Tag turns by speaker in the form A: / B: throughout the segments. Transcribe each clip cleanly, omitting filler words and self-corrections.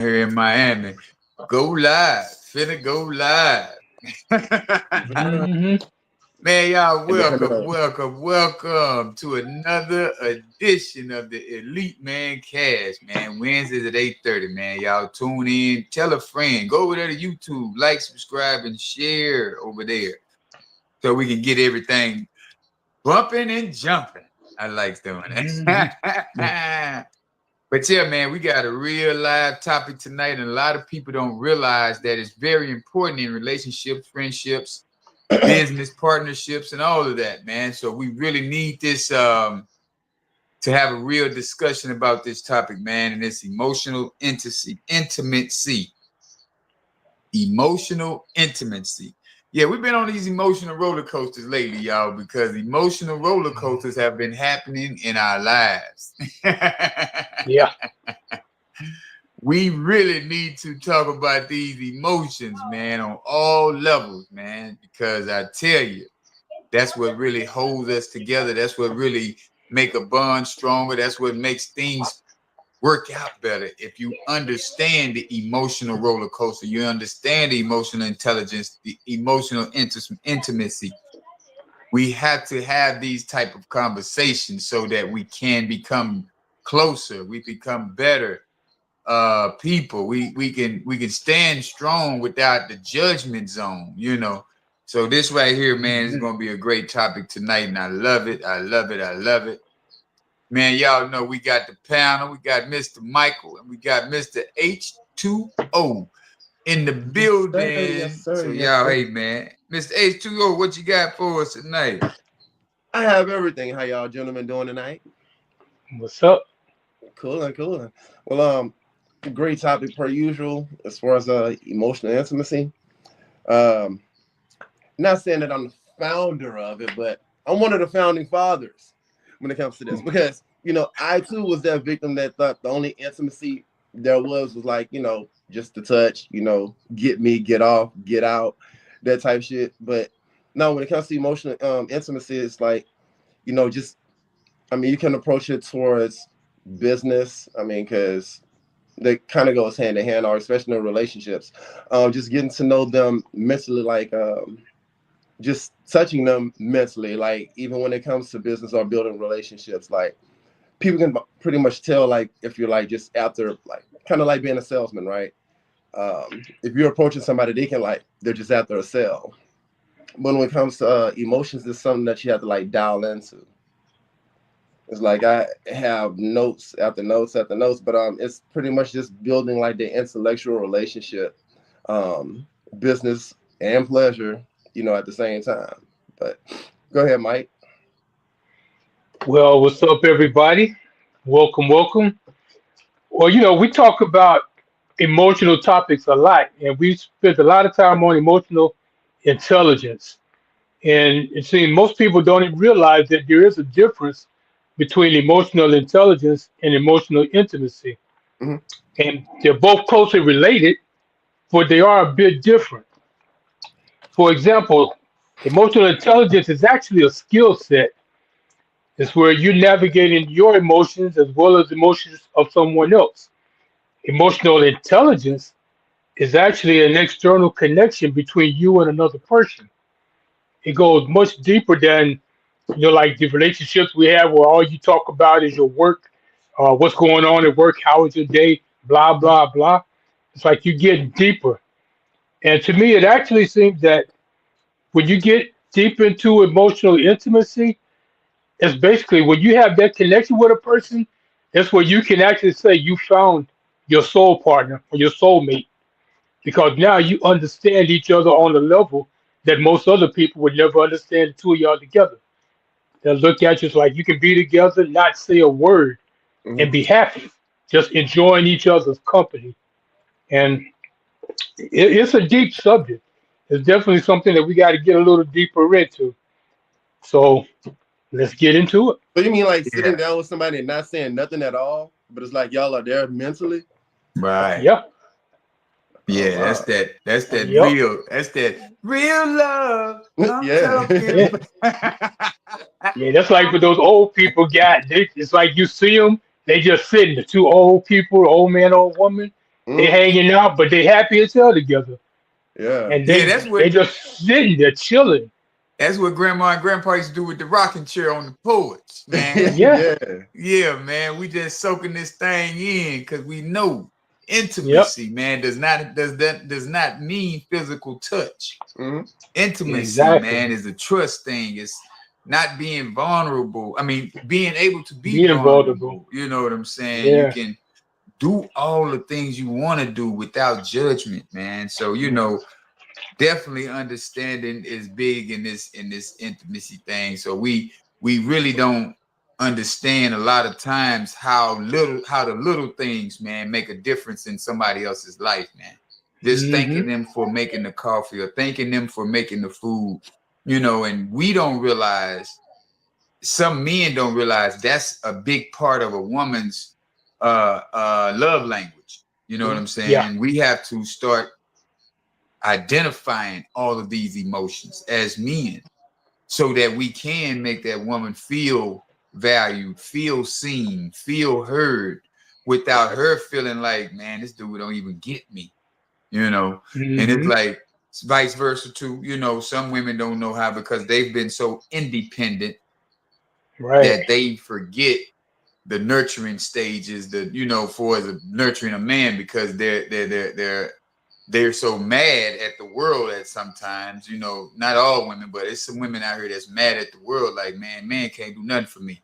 A: here in Miami. Go live. Finna go live.
B: Hmm.
A: Man, y'all, welcome,
C: Independent.
A: welcome, welcome to another edition of the Elite Mancast, man. Wednesdays at 8:30, man. Y'all tune in, tell a friend, go over there to YouTube, like, subscribe, and share over there so we can get everything bumping and jumping. I like doing
B: Hmm.
A: it. But yeah, man, we got a real live topic tonight, and a lot of people don't realize that it's very important in relationships, friendships, business partnerships, and all of that, man. So we really need this to have a real discussion about this topic, man, and it's emotional intimacy. Yeah, we've been on these emotional roller coasters lately, y'all, because emotional roller coasters have been happening in our lives.
B: Yeah.
A: We really need to talk about these emotions, man, on all levels, man, because I tell you, that's what really holds us together. That's what really make a bond stronger. That's what makes things work out better. If you understand the emotional roller coaster, you understand the emotional intelligence, the emotional intimacy. We have to have these type of conversations so that we can become closer. We become better people. We can stand strong without the judgment zone, you know. So this right here, man, is gonna be a great topic tonight, and I love it. I love it. I love it. Man, y'all know we got the panel, we got Mr. Michael, and we got Mr. H2O in the
C: Yes, sir. Yes,
A: building.
C: sir.
A: So
C: Yes,
A: y'all,
C: sir.
A: hey man, Mr. H2O, what you got for us tonight?
C: I have everything. How y'all gentlemen doing tonight?
B: What's up?
C: Cool, cool. Well, great topic per usual as far as emotional intimacy. Um, Not saying that I'm the founder of it, but I'm one of the founding fathers when it comes to this because I too was that victim that thought the only intimacy there was like just the touch, get me, get off, get out, that type shit. But no, when it comes to emotional intimacy, it's like just you can approach it towards business. Because they kind of goes hand in hand, or especially in relationships. Just getting to know them mentally, like just touching them mentally, like even when it comes to business or building relationships, like people can pretty much tell, like if you're like just after, like kind of like being a salesman, right? If you're approaching somebody, they can like they're just after a sale. But when it comes to emotions, it's something that you have to like dial into. It's like I have notes after notes after notes, but it's pretty much just building like the intellectual relationship, um, business and pleasure, at the same time. But go ahead, Mike.
B: Well, what's up, everybody? Welcome, welcome. Well, we talk about emotional topics a lot, and we spend a lot of time on emotional intelligence. And it seems most people don't even realize that there is a difference between emotional intelligence and emotional intimacy.
C: Hmm.
B: And they're both closely related, but they are a bit different. For example, emotional intelligence is actually a skill set. It's where you're navigating your emotions as well as emotions of someone else. Emotional intelligence is actually an external connection between you and another person. It goes much deeper than like the relationships we have where all you talk about is your work, what's going on at work, how was your day, blah blah blah. It's like you get deeper. And to me, it actually seems that when you get deep into emotional intimacy, it's basically when you have that connection with a person, that's where you can actually say you found your soul partner or your soulmate because now you understand each other on a level that most other people would never understand the two of y'all together. They'll look at you it's like you can be together, not say a word, and
C: Hmm.
B: be happy, just enjoying each other's company. And it's a deep subject. It's definitely something that we got to get a little deeper into. So let's get into it.
C: So you mean like sitting
A: Yeah,
C: down with somebody and not saying nothing at all, but it's like y'all are there mentally?
A: right.
B: Yep.
C: Oh
A: Yeah, that's
C: wow.
A: that. That's that
B: Yep.
A: real. That's that real love. I'm talking.
B: Yeah.
C: Yeah.
B: Yeah, that's like what those old people got. It's like you see them, they just sitting, the two old people, old man, old woman. They hanging out, but they happy as hell together.
C: Yeah.
B: And
A: Yeah,
B: they just sitting there chilling.
A: that's what grandma and grandpa used to do with the rocking chair on the porch, man.
B: Yeah.
C: Yeah.
A: Yeah, man, we just soaking this thing in because we know
B: Yep.
A: intimacy, man, does not mean physical touch.
C: Mhm.
A: Intimacy,
B: Exactly.
A: man, is a trust thing. It's not being vulnerable. I mean, being able to be
B: Being vulnerable.
A: vulnerable. You know what I'm saying? You
B: Yeah.
A: can do all the things you want to do without judgment, man. So, definitely understanding is big in this intimacy thing. So we really don't understand a lot of times how the little things, man, make a difference in somebody else's life, man. Just
B: Hmm.
A: thanking them for making the coffee or thanking them for making the food, and we don't realize, some men don't realize that's a big part of a woman's love language. You know what I'm
B: Yeah.
A: saying? We have to start identifying all of these emotions as men so that we can make that woman feel valued, feel seen, feel heard without her feeling like, man, this dude don't even get me, And it's
B: Hmm.
A: like vice versa too. Some women don't know how because they've been so independent
B: Right.
A: that they forget the nurturing stages, for the nurturing a man because they're so mad at the world at sometimes, not all women, but it's some women out here that's mad at the world, like, man can't do nothing for me.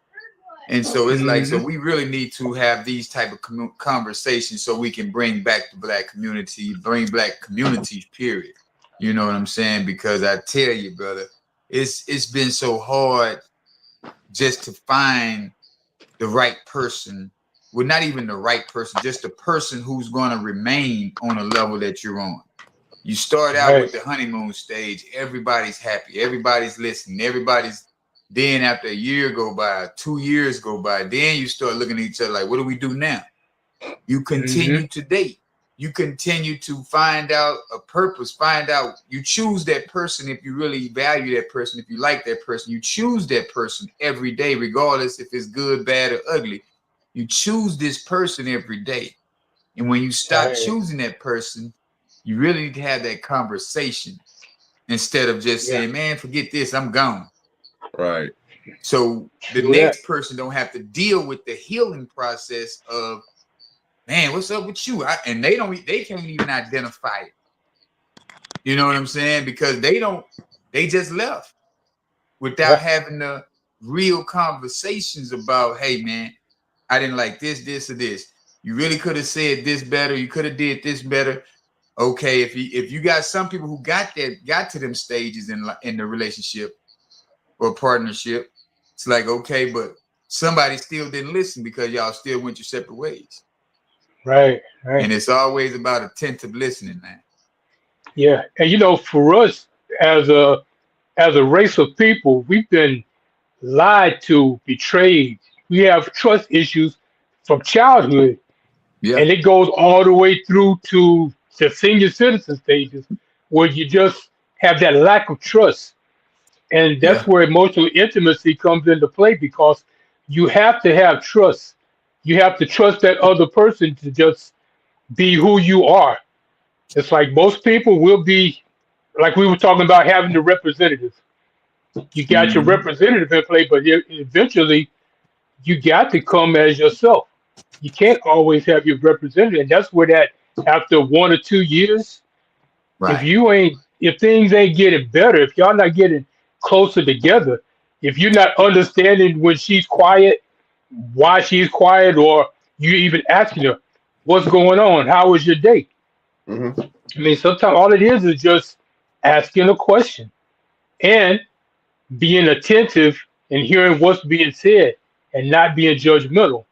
A: And so it's like, so
B: Hmm.
A: we really need to have these type of conversations so we can bring back the black community, bring black communities, period. You know what I'm saying? Because I tell you, brother, it's been so hard just to find the right person. Well, not even the right person, just the person who's going to remain on a level that you're on. You start out
B: Right.
A: with the honeymoon stage. Everybody's happy. Everybody's listening. Then after a year go by, 2 years go by, then you start looking at each other like, what do we do now? You
B: Hmm.
A: continue to date. You continue to find out a purpose, you choose that person if you really value that person, if you like that person, you choose that person every day, regardless if it's good, bad, or ugly. You choose this person every day. And when you stop
B: Right.
A: choosing that person, you really need to have that conversation instead of just
B: Yeah.
A: saying, man, forget this, I'm gone.
C: Right.
A: So the
B: True that.
A: next person don't have to deal with the healing process of, man, what's up with you? And they can't even identify it. You know what I'm saying? Because they just left without
B: Yeah.
A: having the real conversations about, hey man, I didn't like this, or this. You really could have said this better. You could have did this better. Okay, if you got some people who got to them stages in the relationship or partnership, it's like, okay, but somebody still didn't listen because y'all still went your separate ways.
B: Right. Right.
A: And it's always about attentive listening, man.
B: Yeah. And for us as a race of people, we've been lied to, betrayed. We have trust issues from childhood,
A: Yeah,
B: and it goes all the way through to the senior citizen stages, where you just have that lack of trust, and that's
A: yeah,
B: where emotional intimacy comes into play because you have to have trust. You have to trust that other person to just be who you are. It's like most people will be, like we were talking about having the representative. You got your
A: mm-hmm.
B: representative in play, but eventually you got to come as yourself. You can't always have your representative, and that's where that after 1 or 2 years,
A: Right,
B: if things ain't getting better, if y'all not getting closer together, if you're not understanding when she's quiet, why she's quiet, or you even asking her what's going on, how was your day?
C: Hmm.
B: I mean, sometimes all it is just asking a question and being attentive and hearing what's being said and not being judgmental.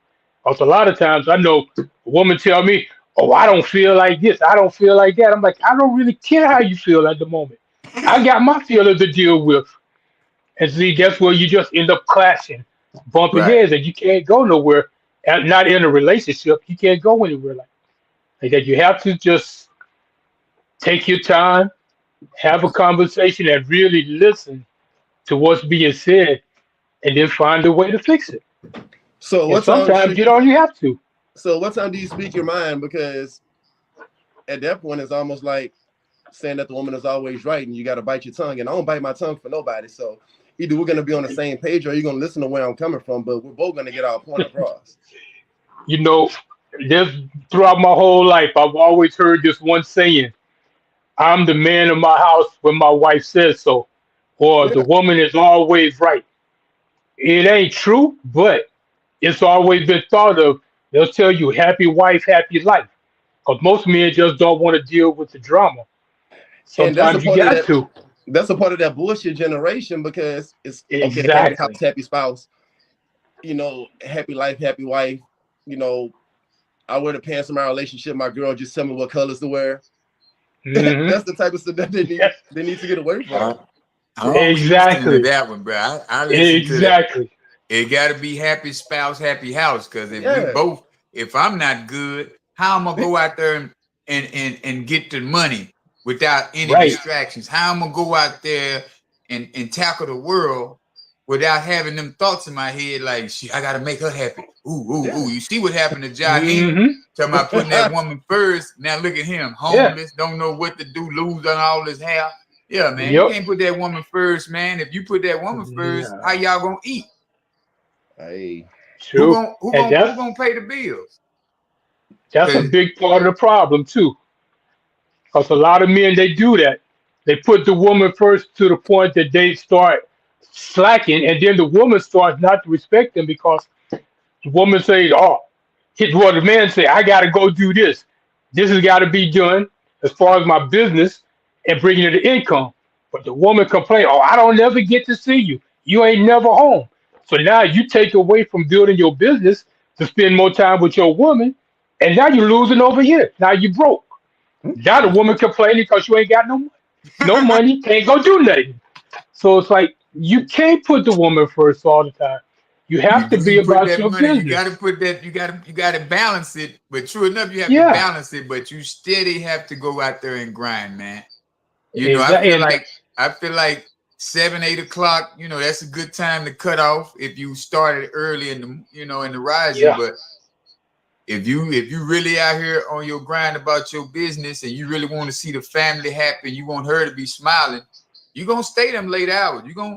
B: Because a lot of times I know a woman tell me, "Oh, I don't feel like this. I don't feel like that." I'm like, I don't really care how you feel at the moment. I got my feelings to deal with. And see, that's where you just end up clashing, bumping
A: right.
B: heads, and you can't go nowhere. And not in a relationship, you can't go anywhere like that. You have to just take your time, have a conversation, and really listen to what's being said, and then find a way to fix it.
C: So
B: And
C: what time
B: sometimes
C: should
B: you don't. You have to.
C: so what time do you speak your mind? Because at that point, it's almost like saying that the woman is always right and you got to bite your tongue. And I don't bite my tongue for nobody. So either we're going to be on the same page or you're going to listen to where I'm coming from, but we're both going to get our point across.
B: You know, just throughout my whole life, I've always heard this one saying, I'm the man of my house when my wife says so, or the
C: Yeah.
B: woman is always right. It ain't true, but it's always been thought of. They'll tell you happy wife, happy life. Because most men just don't want to deal with the drama.
C: And that's a
B: Sometimes you
C: part of
B: got
C: that.
B: to.
C: That's a part of that bullshit generation because it's okay, happy house,
B: Exactly.
C: happy spouse, happy life, happy wife. You know, I wear the pants in my relationship. My girl just tell me what colors to wear.
B: Hmm.
C: That's the type of stuff that they need to get away from.
A: I don't be listening to
B: Exactly.
A: that one, bro. I listen to that.
B: Exactly.
A: It got to be happy spouse, happy house. Because
C: Yeah.
A: if I'm not good, how am I go out there and get the money without any
B: Right.
A: distractions? How am I go out there and tackle the world without having them thoughts in my head like, I got to make her happy. Ooh. You see what happened to Jaheim?
B: Hmm.
A: Talking about putting that woman first. Now look at him,
B: Yeah.
A: homeless, don't know what to do, losing all his hair. Yeah, man, you
B: Yep.
A: can't put that woman first, man. If you put that woman first, how
B: Nah.
A: y'all gonna eat?
C: Hey,
A: Who
B: True.
A: gonna who
B: And
A: gonna who
B: that's
A: gonna pay the bills?
B: that's a
A: 'Cause
B: big part of the problem too. Because a lot of men they do that. They put the woman first to the point that they start slacking, and then the woman starts not to respect them because the woman says, "Oh, the man say, I got to go do this. This has got to be done as far as my business and bringing in the income." But the woman complain, "Oh, I don't never get to see you. You ain't never home." So now you take away from building your business to spend more time with your woman, and now you're losing over here. Now you broke. Now the woman complaining because you ain't got no money, can't go do nothing. So it's like you can't put the woman first all the time. You
A: you
B: have to
A: do
B: be
A: you put
B: about
A: that
B: your
A: money, you gotta
B: business.
A: put that, you gotta balance it. But true enough, you have to
B: Yeah,
A: balance it, but you steady have to go out there and grind, man.
B: exactly. And
A: I feel like 7, 8 o'clock, that's a good time to cut off if you started early in the rising.
B: yeah,
A: But if you really out here on your grind about your business and you really want to see the family happy, you want her to be smiling, you're gonna stay them late hours. You're gonna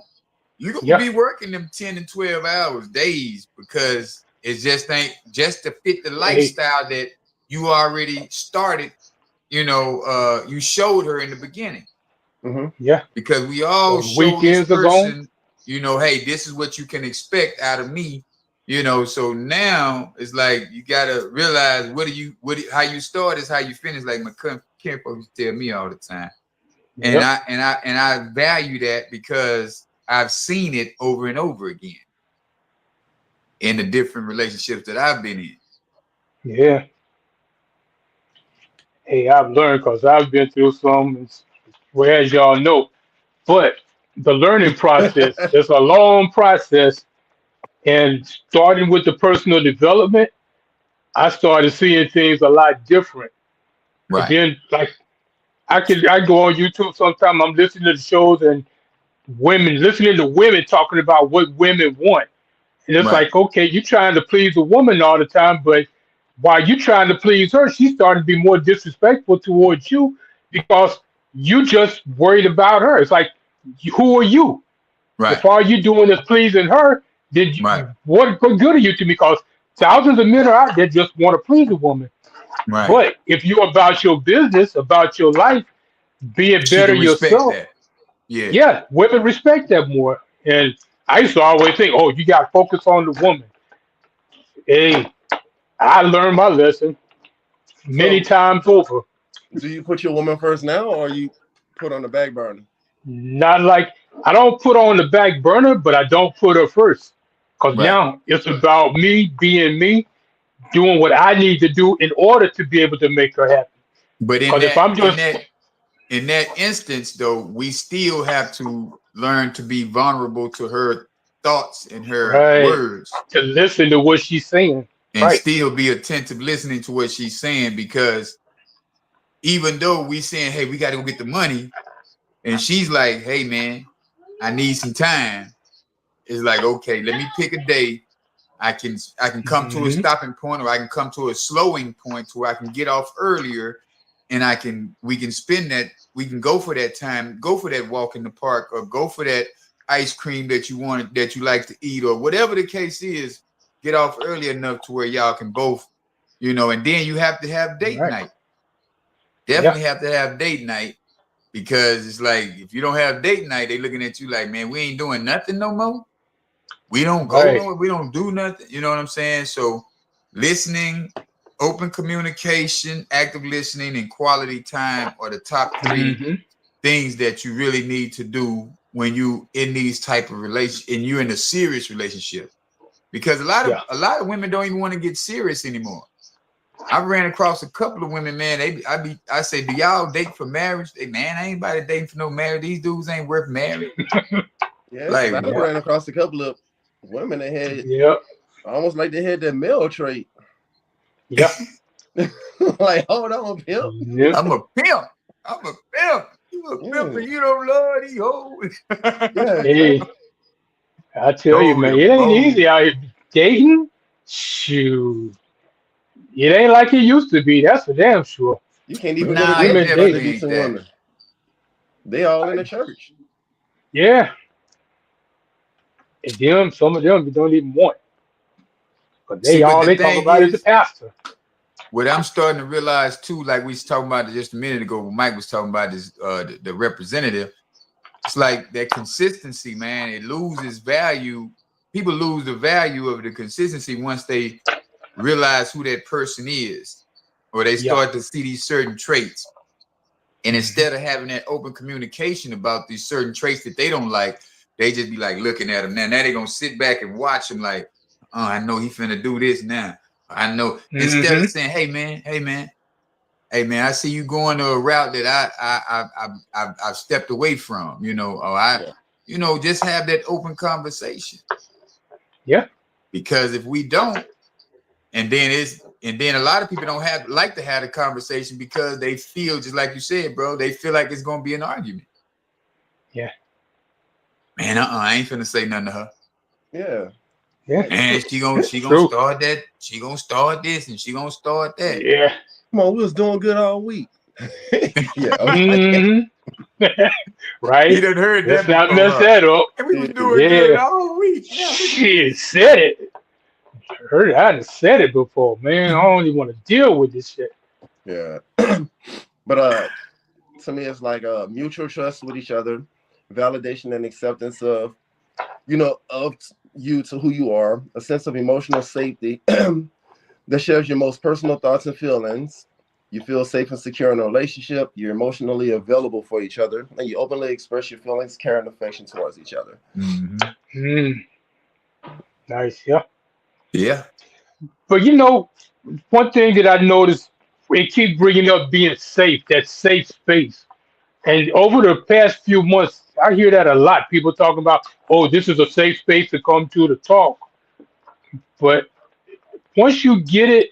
B: yeah,
A: be working them 10 and 12 hours days because it just ain't just to fit the
B: hey,
A: lifestyle that you already started, you showed her in the beginning.
C: hmm
B: yeah.
A: Because we all
B: When
A: show this
B: weekends are gone,
A: person, hey, this is what you can expect out of me. So now it's like you gotta realize how you start is how you finish, like my camp folks tell me all the time. And
B: yep,
A: I value that because I've seen it over and over again in the different relationships that I've been in.
B: yeah. Hey, I've learned because I've been through some, whereas y'all know. But the learning process is a long process, and starting with the personal development, I started seeing things a lot different. And
A: Right,
B: then, like, I go on YouTube sometimes. I'm listening to the shows and listening to women talking about what women want. And it's
A: right,
B: like, okay, you're trying to please a woman all the time, but while you trying to please her, she's starting to be more disrespectful towards you because you just worried about her. It's like, who are you?
A: right,
B: If all you doing is pleasing her,
A: right,
B: what good are you to me? Because thousands of men are out there just want to please a woman.
A: right.
B: But if you're about your business, about your life, being
A: She
B: better
A: can respect
B: yourself,
A: that. Yeah.
B: yeah, women respect that more. And I used to always think, oh, you got to focus on the woman. Hey, I learned my lesson many
C: so
B: times over.
C: do you put your woman first now or you put on the back burner?
B: Not like I don't put her on the back burner, but I don't put her first. Because
A: Right.
B: now it's about me being me, doing what I need to do in order to be able to make her happy.
A: But in
B: Because if
A: that
B: I'm
A: in
B: just
A: that in that instance, though, we still have to learn to be vulnerable to her thoughts and her
B: right
A: words,
B: to listen to what she's saying,
A: and
B: right?
A: still be attentive listening to what she's saying. Because even though we saying, hey, we got to go get the money, and she's like, hey, man, I need some time. It's like, okay, let me pick a day. I can come to a
B: Hmm.
A: stopping point, or I can come to a slowing point where I can get off earlier and we can spend that, we can go for that time, go for that walk in the park, or go for that ice cream that you wanted, that you like to eat, or whatever the case is. Get off early enough to where y'all can both, and then you have to have date
B: Right.
A: night. Definitely have to have date night, because it's like, if you don't have date night, they looking at you like, man, we ain't doing nothing no more. We don't go nowhere. We don't do nothing. You know what I'm saying? So listening, open communication, active listening, and quality time are the top 3 things that you really need to do when you in these type of relations, and you're in a serious relationship. Because a lot of women don't even want to get serious anymore. I ran across a couple of women, man. I say, do y'all date for marriage? They, man, I ain't anybody dating for no marriage. These dudes ain't worth marriage.
C: Yeah,
A: like,
C: I ran across a couple of women that had almost like they had that male trait.
B: Yeah.
C: Like, hold on, pimp.
B: Yep.
A: I'm a pimp. You a pimp and you don't love these hoes.
C: Yeah.
B: Hey, I tell you, man, it ain't easy out here dating. Shoot. It ain't like it used to be. That's for damn sure.
C: You can't even
B: go to
C: women
B: dating
C: to decent women. They all in the church.
B: Yeah. And some of them don't even want. But they talk about is the pastor.
A: What I'm starting to realize too, like we was talking about just a minute ago, when Mike was talking about this, the representative. It's like that consistency, man. It loses value. People lose the value of the consistency once they realize who that person is, or they start to see these certain traits. And instead of having that open communication about these certain traits that they don't like, they just be like looking at them. Now they gonna sit back and watch them like, oh, I know he finna do this now. I know. Instead of saying, hey man, I see you going to a route that I've stepped away from, or just have that open conversation.
B: Yeah.
A: Because if we don't, and then a lot of people don't like to have a conversation, because they feel, just like you said, bro, they feel like it's gonna be an argument.
B: Yeah.
A: Man, I ain't finna say nothing to her.
C: Yeah.
B: Yeah.
A: And she gonna start that. She gonna start this, and she gonna start that.
B: Yeah.
C: Come on, we was doing good all week. Yeah.
B: Right.
A: You done heard that before.
B: Let's not mess that up.
A: And we was doing good all week.
B: She said it. I done said it before, man. I don't even want to deal with this shit.
C: Yeah. But to me, it's like mutual trust with each other, validation and acceptance of you to who you are, a sense of emotional safety that shares your most personal thoughts and feelings. You feel safe and secure in a relationship. You're emotionally available for each other, and you openly express your feelings, care, and affection towards each other.
B: Nice, yeah.
A: Yeah.
B: But one thing that I noticed, it keeps bringing up being safe, that safe space. And over the past few months, I hear that a lot. People talking about, oh, this is a safe space to come to talk. But once you get it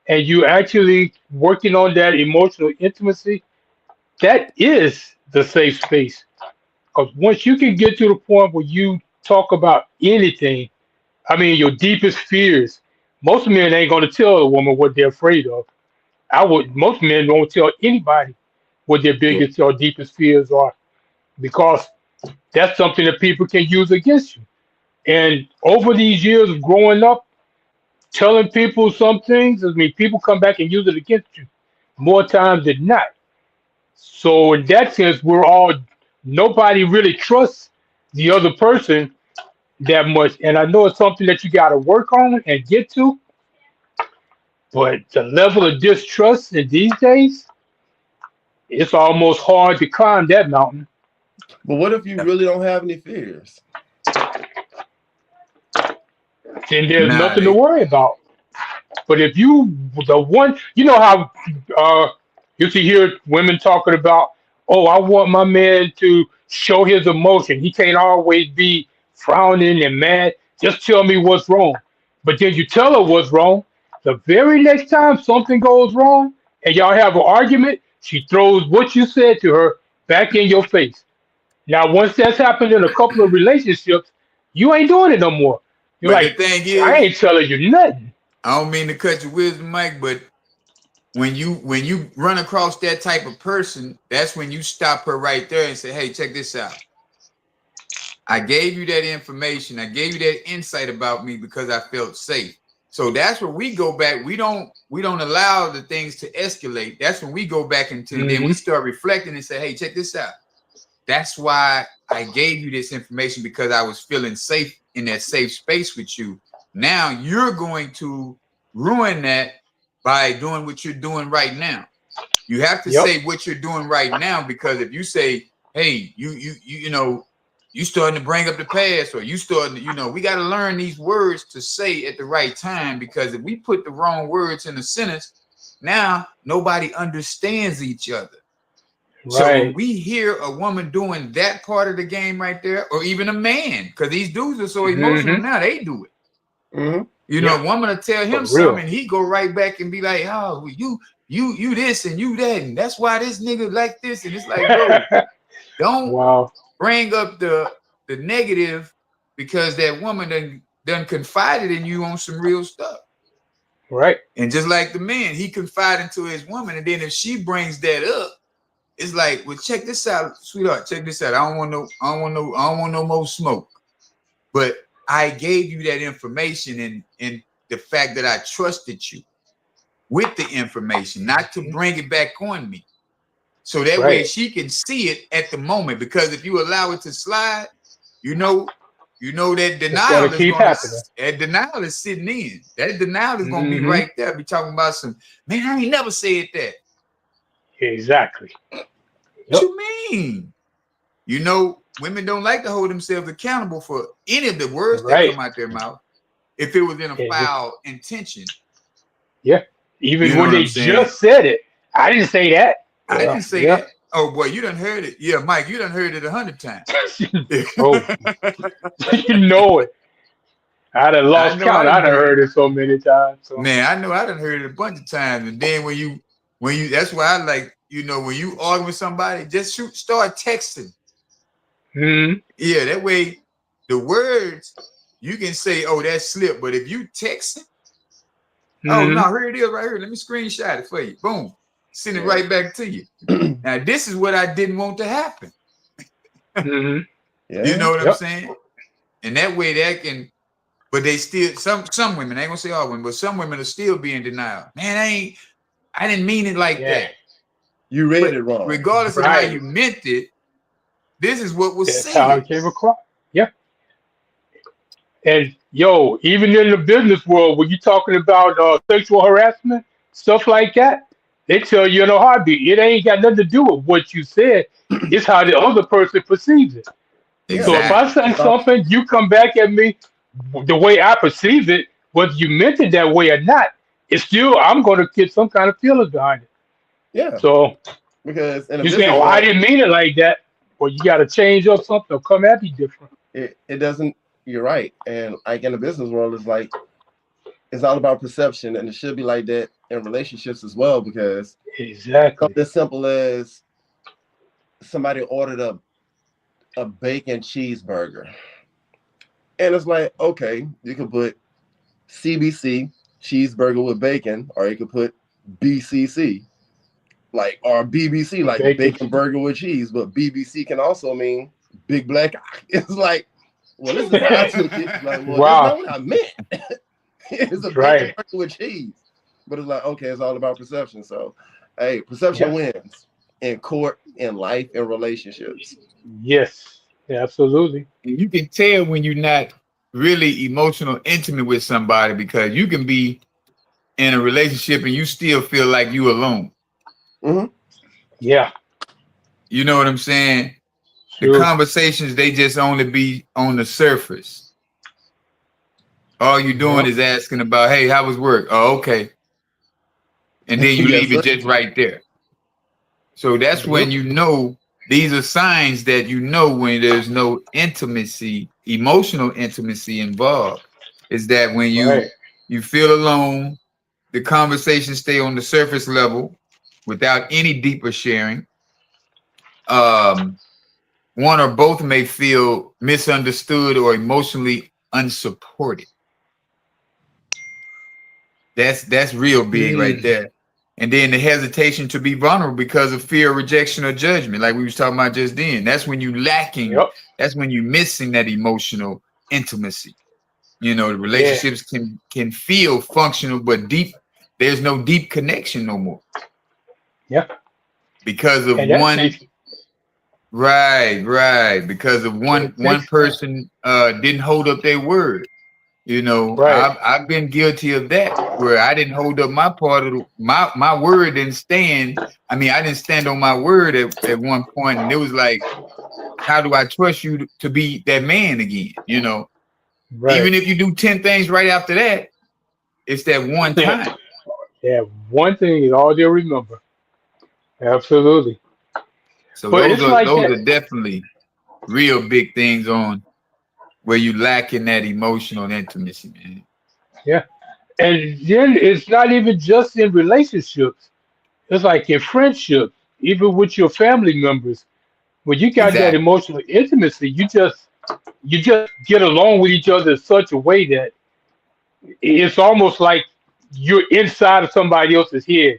B: and you actually working on that emotional intimacy, that is the safe space. Because once you can get to the point where you talk about anything, I mean, your deepest fears, most men ain't going to tell a woman what they're afraid of. Most men won't tell anybody what their biggest or deepest fears are, because that's something that people can use against you. And over these years of growing up, telling people some things, people come back and use it against you more times than not. So in that sense, nobody really trusts the other person that much. And I know it's something that you got to work on and get to. But the level of distrust in these days, it's almost hard to climb that mountain.
C: But what if you really don't have any fears?
B: Then there's nothing to worry about. But if you, how you see hear women talking about, oh, I want my man to show his emotion. He can't always be frowning and mad. Just tell me what's wrong. But then you tell her what's wrong. The very next time something goes wrong and y'all have an argument, she throws what you said to her back in your face. Now, once that's happened in a couple of relationships, you ain't doing it no more. You're
A: but
B: like,
A: the thing is,
B: I ain't telling you nothing.
A: I don't mean to cut your wisdom, Mike, but when you run across that type of person, that's when you stop her right there and say, hey, check this out. I gave you that information. I gave you that insight about me because I felt safe. So that's where we go back. We don't allow the things to escalate. That's when we go back into then we start reflecting and say, hey, check this out. That's why I gave you this information, because I was feeling safe in that safe space with you. Now you're going to ruin that by doing what you're doing right now. You have to say what you're doing right now, because if you say, hey, you know, you starting to bring up the past, or you starting to, you know, we got to learn these words to say at the right time, because if we put the wrong words in a sentence, now nobody understands each other. Right. So when we hear a woman doing that part of the game right there, or even a man, because these dudes are so emotional now, they do it. You know, a woman will tell him something, and he go right back and be like, oh, you this and you that, and that's why this nigga like this. And it's like, bro, don't bring up the negative, because that woman done confided in you on some real stuff. Right. And just like the man, he confided into his woman, and then if she brings that up, it's like, well, check this out, sweetheart. Check this out. I don't want no more smoke. But I gave you that information, and the fact that I trusted you with the information, not to bring it back on me. So that way she can see it at the moment. Because if you allow it to slide, you know that denial is going to, that denial is sitting in. That denial is going to be right there. Be talking about some, man, I ain't never said that. Exactly. What you mean? You know, women don't like to hold themselves accountable for any of the words that come out their mouth if it was in a foul intention. Yeah. Even when they just said it. I didn't say that. I didn't say that. Oh, boy, you done heard it. Yeah, Mike, you done heard it 100 times. Oh, you know it. I done lost count. I done heard it so many times. So. Man, I know I done heard it a bunch of times. And then when you, that's why I like, you know, when you argue with somebody, just start texting. Yeah, that way the words you can say, oh, that slipped. But if you texting, oh no, here it is right here. Let me screenshot it for you. Boom. Send it right back to you. Now, this is what I didn't want to happen. You know what I'm saying? And that way that can, but they still, some women, I ain't gonna say all women, but some women are still being denial. Man, I didn't mean it like that. You read it wrong. Regardless of how you meant it, this is what was said. That's how it came across. Yeah. And yo, even in the business world, when you're talking about sexual harassment, stuff like that, they tell you in a heartbeat, it ain't got nothing to do with what you said. It's how the other person perceives it. Exactly. So if I say something, you come back at me the way I perceive it, whether you meant it that way or not, it's still, I'm going to get some kind of feeling behind it. Yeah. So because you say, oh, I didn't mean it like that. Well, you got to change up something or come at me different. It doesn't. You're right. And like in the business world, it's like it's all about perception, and it should be like that in relationships as well. Because something as simple as somebody ordered a bacon cheeseburger, and it's like, okay, you can put CBC cheeseburger with bacon, or you could put BCC. Like, or BBC, like bacon burger with cheese, but BBC can also mean big black eye. It's like, well, this is how I took it. Like, well, that's not what I meant. It's a bacon burger with cheese. But it's like, okay, it's all about perception. So, hey, perception wins in court, in life, in relationships. Yes, absolutely. And you can tell when you're not really emotional, intimate with somebody, because you can be in a relationship and you still feel like you alone. Yeah. You know what I'm saying? True. The conversations, they just only be on the surface. All you're doing is asking about, hey, how was work? Oh, okay. And then you leave it just right there. So that's when you know, these are signs that you know when there's no intimacy, emotional intimacy involved. Is that when you feel alone, the conversations stay on the surface level without any deeper sharing. One or both may feel misunderstood or emotionally unsupported. That's real big right there. And then the hesitation to be vulnerable because of fear, rejection, or judgment, like we was talking about just then. That's when you lacking.
B: Yep.
A: That's when you missing that emotional intimacy. You know, the
B: Yeah.
A: relationships can feel functional, but deep. There's no deep connection no more
B: Yeah.
A: because of
B: And that
A: one.
B: takes
A: Right. Because of one
B: it takes time.
A: person didn't hold up their word. You know,
B: Right.
A: I've been guilty of that, where I didn't hold up my part of my word didn't stand. I mean, I didn't stand on my word at one point, and it was like, how do I trust you to be that man again? You know,
B: Right.
A: even if you do 10 things right after that, it's that one
B: Yeah.
A: time.
B: Yeah. One thing is all they'll remember. Absolutely.
A: So
B: But
A: those
B: it's
A: are
B: like
A: those
B: that.
A: are definitely real big things on where you lack in that emotional intimacy, man.
B: Yeah. And then it's not even just in relationships. It's like in friendships, even with your family members. When you got that
A: Exactly.
B: emotional intimacy, you just get along with each other in such a way that it's almost like you're inside of somebody else's head.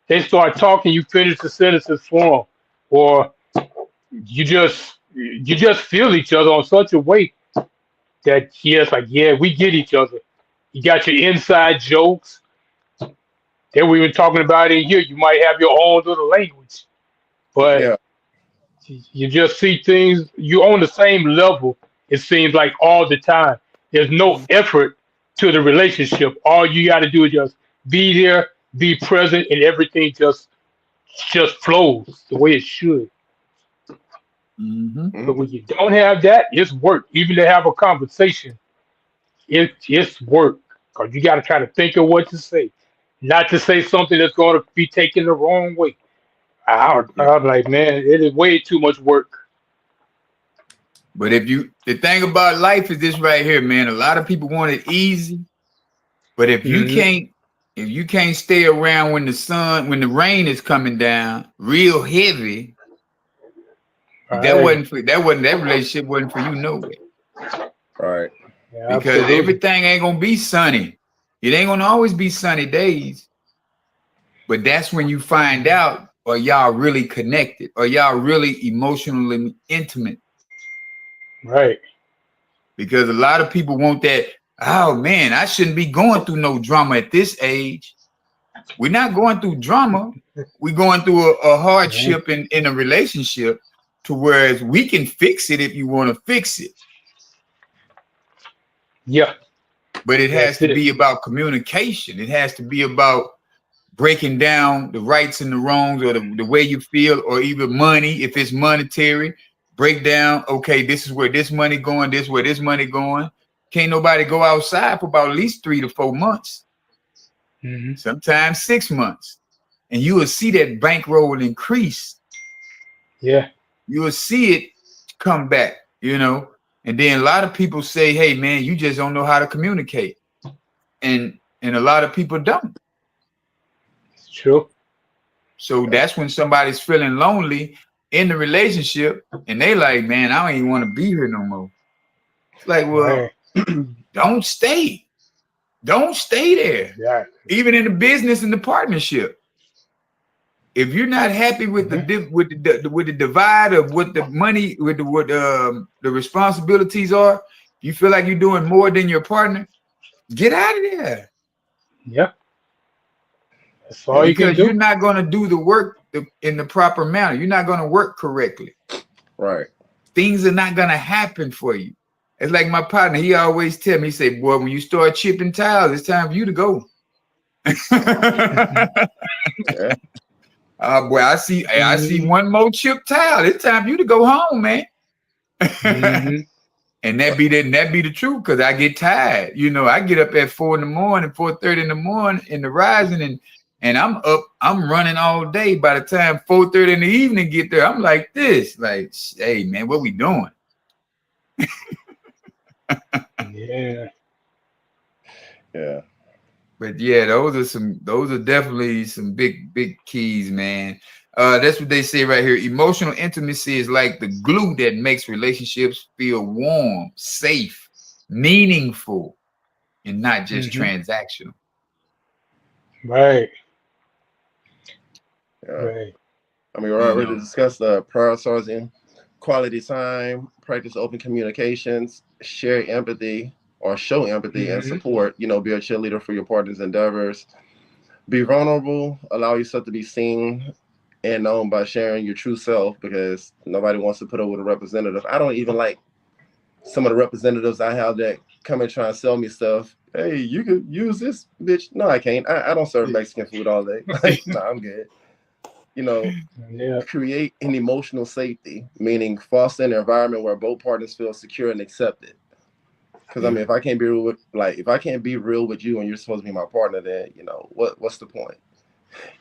B: They start talking, you finish the sentences for them, or you just feel each other on such a way that yeah, it's like yeah, we get each other. You got your inside jokes that we were talking about in here. You might have your own little language, but
C: Yeah.
B: you just see things. You're on the same level. It seems like all the time. There's no effort to the relationship. All you got to do is just be there, be present, and everything just flows the way it should.
A: Hmm.
B: But
C: Mhm.
B: when you don't have that, it's work. Even to have a conversation, it's work because you got to try to think of what to say, not to say something that's going to be taken the wrong way.
A: Yeah.
B: I'm like, man, it is way too much work.
A: But the thing about life is this right here, man. A lot of people want it easy, but
B: Hmm.
A: if you can't stay around when the rain is coming down real heavy,
B: Right.
A: that relationship wasn't for you no way.
C: Right.
B: Yeah,
A: Because
B: absolutely.
A: everything ain't gonna be sunny. It ain't gonna always be sunny days. But that's when you find out, are y'all really connected? Are y'all really emotionally intimate?
B: Right.
A: Because a lot of people want that, oh man, I shouldn't be going through no drama at this age. We're not going through drama. We're going through a
B: Mhm.
A: hardship in a relationship to whereas we can fix it if you want to fix it.
B: Yeah,
A: But it has
B: that's
A: to
B: it.
A: be about communication. It has to be about breaking down the rights and the wrongs or the way you feel, or even money, if it's monetary, break down, okay, this is where this money going, this where this money going. Can't nobody go outside for about at least 3 to 4 months,
B: Hmm.
A: sometimes 6 months. And you will see that bankroll increase.
B: Yeah.
A: You will see it come back, you know. And then a lot of people say, hey man, you just don't know how to communicate. And a lot of people don't.
B: It's true.
A: So that's when somebody's feeling lonely in the relationship and they like, man, I don't even want to be here no more. It's like, well,
B: Right.
A: don't stay. Don't stay there.
B: Exactly.
A: Even in the business and the partnership. If you're not happy with
B: Hmm.
A: the divide of what the money with the responsibilities are, you feel like you're doing more than your partner, get out of there.
B: Yeah. That's all
C: Yeah.
B: you can
A: Because you're
B: do.
A: not going to do the work in the proper manner. You're not going to work correctly.
C: Right.
A: Things are not gonna happen for you. It's like my partner, he always tell me, he say, boy, when you start chipping tiles, it's time for you to go.
C: Yeah.
A: Boy, I see
B: Hmm.
A: one more chip tile. It's time for you to go home, man.
B: Hmm.
A: And that be the truth, because I get tired. You know, I get up at 4 in the morning, 4:30 in the morning in the rising, and I'm running all day. By the time 4:30 in the evening get there, I'm like this, like, hey man, what we doing?
B: Yeah.
C: Yeah.
A: But yeah, those are definitely some big keys, man. That's what they say right here. Emotional intimacy is like the glue that makes relationships feel warm, safe, meaningful, and not just
B: Hmm.
A: transactional.
B: Right.
C: Yeah.
B: Right.
C: I mean, we
A: You
C: already
A: know.
C: discussed prioritizing quality time, practice open communications, share empathy or show empathy and
B: Mm-hmm.
C: support. Be a cheerleader for your partner's endeavors. Be vulnerable. Allow yourself to be seen and known by sharing your true self because nobody wants to put up with a representative. I don't even like some of the representatives I have that come and try and sell me stuff. Hey, you could use this, bitch. No, I can't. I don't serve Mexican food all day. Like, no, I'm good. You know,
B: Yeah.
C: create an emotional safety, meaning foster an environment where both partners feel secure and accepted. Because I
A: Yeah.
C: mean, if I can't be real with you and you're supposed to be my partner, then what's the point?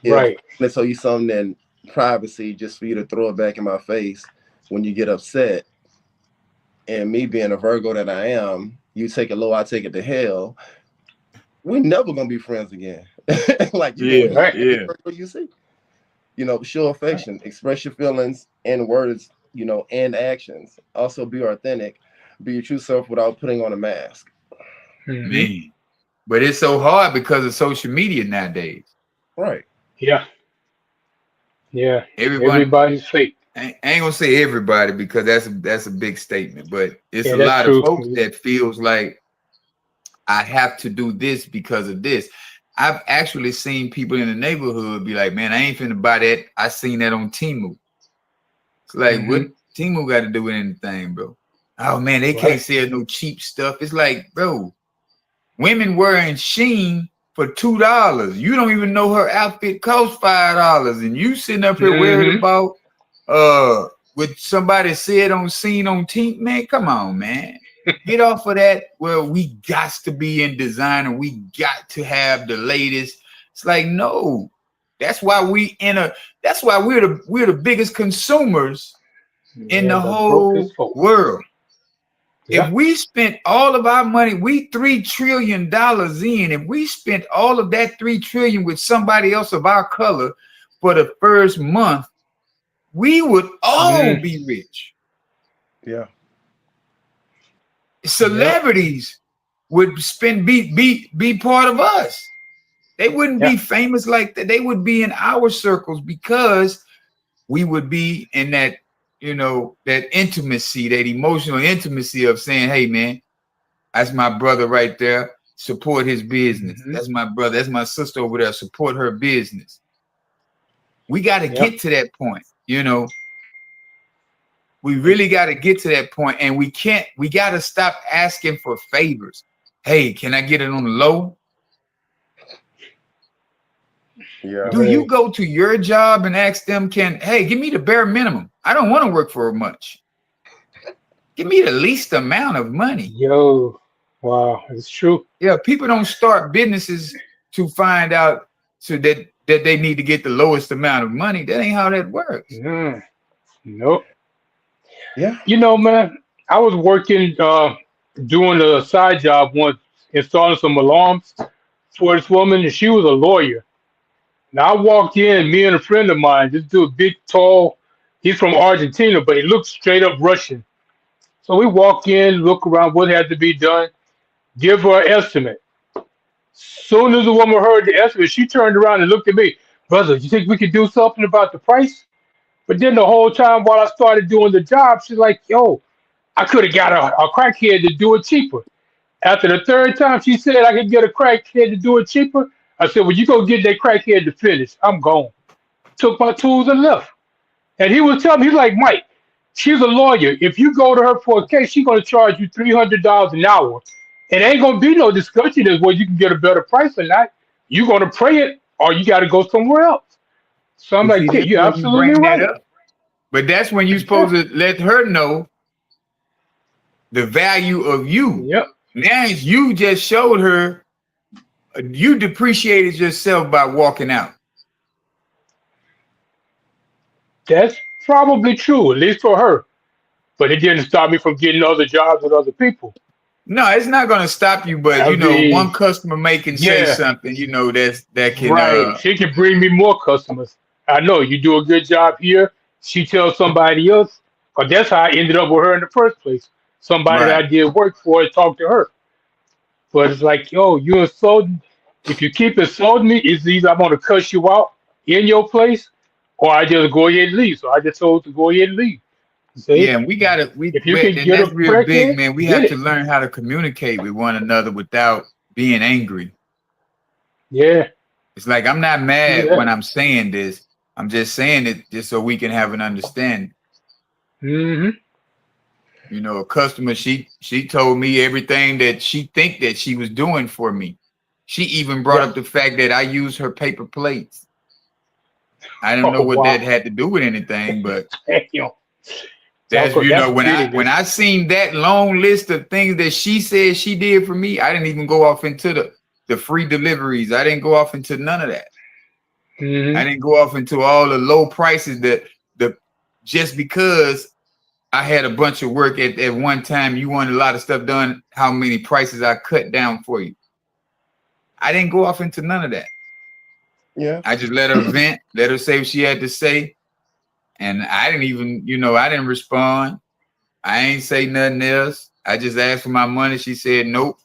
C: If
B: Right.
C: I tell you something in privacy just for you to throw it back in my face when you get upset, and me being a Virgo that I am, you take it low, I take it to hell. We're never gonna be friends again. Like you're gonna
A: Yeah.
C: hate
B: Right.
C: every
A: Yeah.
C: Virgo you see. Show affection, express your feelings in words, and actions. Also be authentic, be your true self without putting on a mask.
B: Mm-hmm.
A: Man. But it's so hard because of social media nowadays.
C: Right.
B: Yeah. Yeah.
A: Everyone,
B: Everybody's fake.
A: I ain't gonna say everybody because that's a big statement, but it's
B: Yeah,
A: a
B: that's
A: lot of
B: true.
A: folks that feels like I have to do this because of this. I've actually seen people in the neighborhood be like, man, I ain't finna buy that. I seen that on Temu. It's like,
B: Mm-hmm.
A: what Temu got to do with anything, bro? Oh man, they can't
B: Right.
A: sell no cheap stuff. It's like, bro, women wearing Sheen for $2. You don't even know her outfit costs $5, and you sitting up here worried
B: Mm-hmm.
A: about what somebody said on scene on team. Man, come on, man. Get off of that. Well, we got to be in design and we got to have the latest. It's like, no. That's why that's why we're the biggest consumers in
B: Yeah,
A: the
B: the brokest
A: whole
B: folk.
A: world. If
B: Yeah.
A: we spent all of our money, we $3 trillion in. If we spent all of that $3 trillion with somebody else of our color for the first month, we would all
B: Mm.
A: be rich.
C: Yeah.
B: Yep.
A: Celebrities would be part of us. They wouldn't
B: Yeah.
A: be famous like that. They would be in our circles because we would be in that intimacy, that emotional intimacy of saying, hey man, that's my brother right there. Support his business.
B: Mm-hmm.
A: That's my brother. That's my sister over there. Support her business. We got to
B: Yep.
A: get to that point. We really got to get to that point, and we got to stop asking for favors. Hey, can I get it on the low?
C: Yeah.
A: Do you
B: Right.
A: go to your job and ask them, hey, give me the bare minimum? I don't want to work for much. Give me the least amount of money.
B: Yo. Wow. It's true.
A: Yeah, people don't start businesses to find out so that they need to get the lowest amount of money. That ain't how that works.
B: Mm. Nope.
C: Yeah.
B: Man, I was working, doing a side job once, installing some alarms for this woman, and she was a lawyer. Now I walked in, me and a friend of mine, this dude, big, tall, he's from Argentina, but he looks straight up Russian. So we walk in, look around what had to be done, give her an estimate. Soon as the woman heard the estimate, she turned around and looked at me. Brother, you think we could do something about the price? But then the whole time while I started doing the job, she's like, yo, I could have got a crackhead to do it cheaper. After the third time she said I could get a crackhead to do it cheaper, I said, well, you go get that crackhead to finish. I'm gone. Took my tools and left. And he was telling me, he's like, Mike, she's a lawyer. If you go to her for a case, she's going to charge you $300 an hour. It ain't going to be no discussion as well you can get a better price or not. You're going to pray it or you got to go somewhere else. So I'm
A: But
B: like,
A: see,
B: yeah,
A: that's
B: you're
A: when you
B: absolutely
A: bring that
B: right.
A: up. But that's when you're
B: Yeah.
A: supposed to let her know the value of you.
B: Yep.
A: Now you just showed her you depreciated yourself by walking out.
B: That's probably true, at least for her. But it didn't stop me from getting other jobs with other people.
A: No, it's not going to stop you, but
B: I
A: one
B: mean,
A: customer can say
B: yeah,
A: something, that can
B: right. She can bring me more customers. I know you do a good job here. She tells somebody else, because that's how I ended up with her in the first place. Somebody that
A: right.
B: I did work for and talked to her. But it's like, yo, if you keep insulting me, it's either I'm going to cuss you out in your place or I just go ahead and leave. So I just told to go ahead and leave. See,
A: Yeah, and we gotta
B: if you can
A: and
B: get a
A: that's real big,
B: crackhead,
A: man. We
B: get
A: have to
B: it.
A: learn how to communicate with one another without being angry.
B: Yeah,
A: It's like I'm not
B: do
A: mad when
B: that.
A: I'm saying this. I'm just saying it just so we can have an understanding.
B: Mm-hmm.
A: You know, a customer, she told me everything that she think that she was doing for me. She even brought
B: Yeah.
A: up the fact that I use her paper plates. I don't know
B: Oh
A: what that
B: wow.
A: had to do with anything, but
B: Damn.
A: that's,
B: Talk. That's
A: when
B: bitterness.
A: I seen that long list of things that she said she did for me, I didn't even go off into the free deliveries. I didn't go off into none of that. I
B: Mm-hmm.
A: didn't go off into all the low prices that the just because I had a bunch of work at one time, you wanted a lot of stuff done, how many prices I cut down for you. I didn't go off into none of that.
C: Yeah.
A: I just let her vent, let her say what she had to say. And I didn't even, I didn't respond. I ain't say nothing else. I just asked for my money. She said nope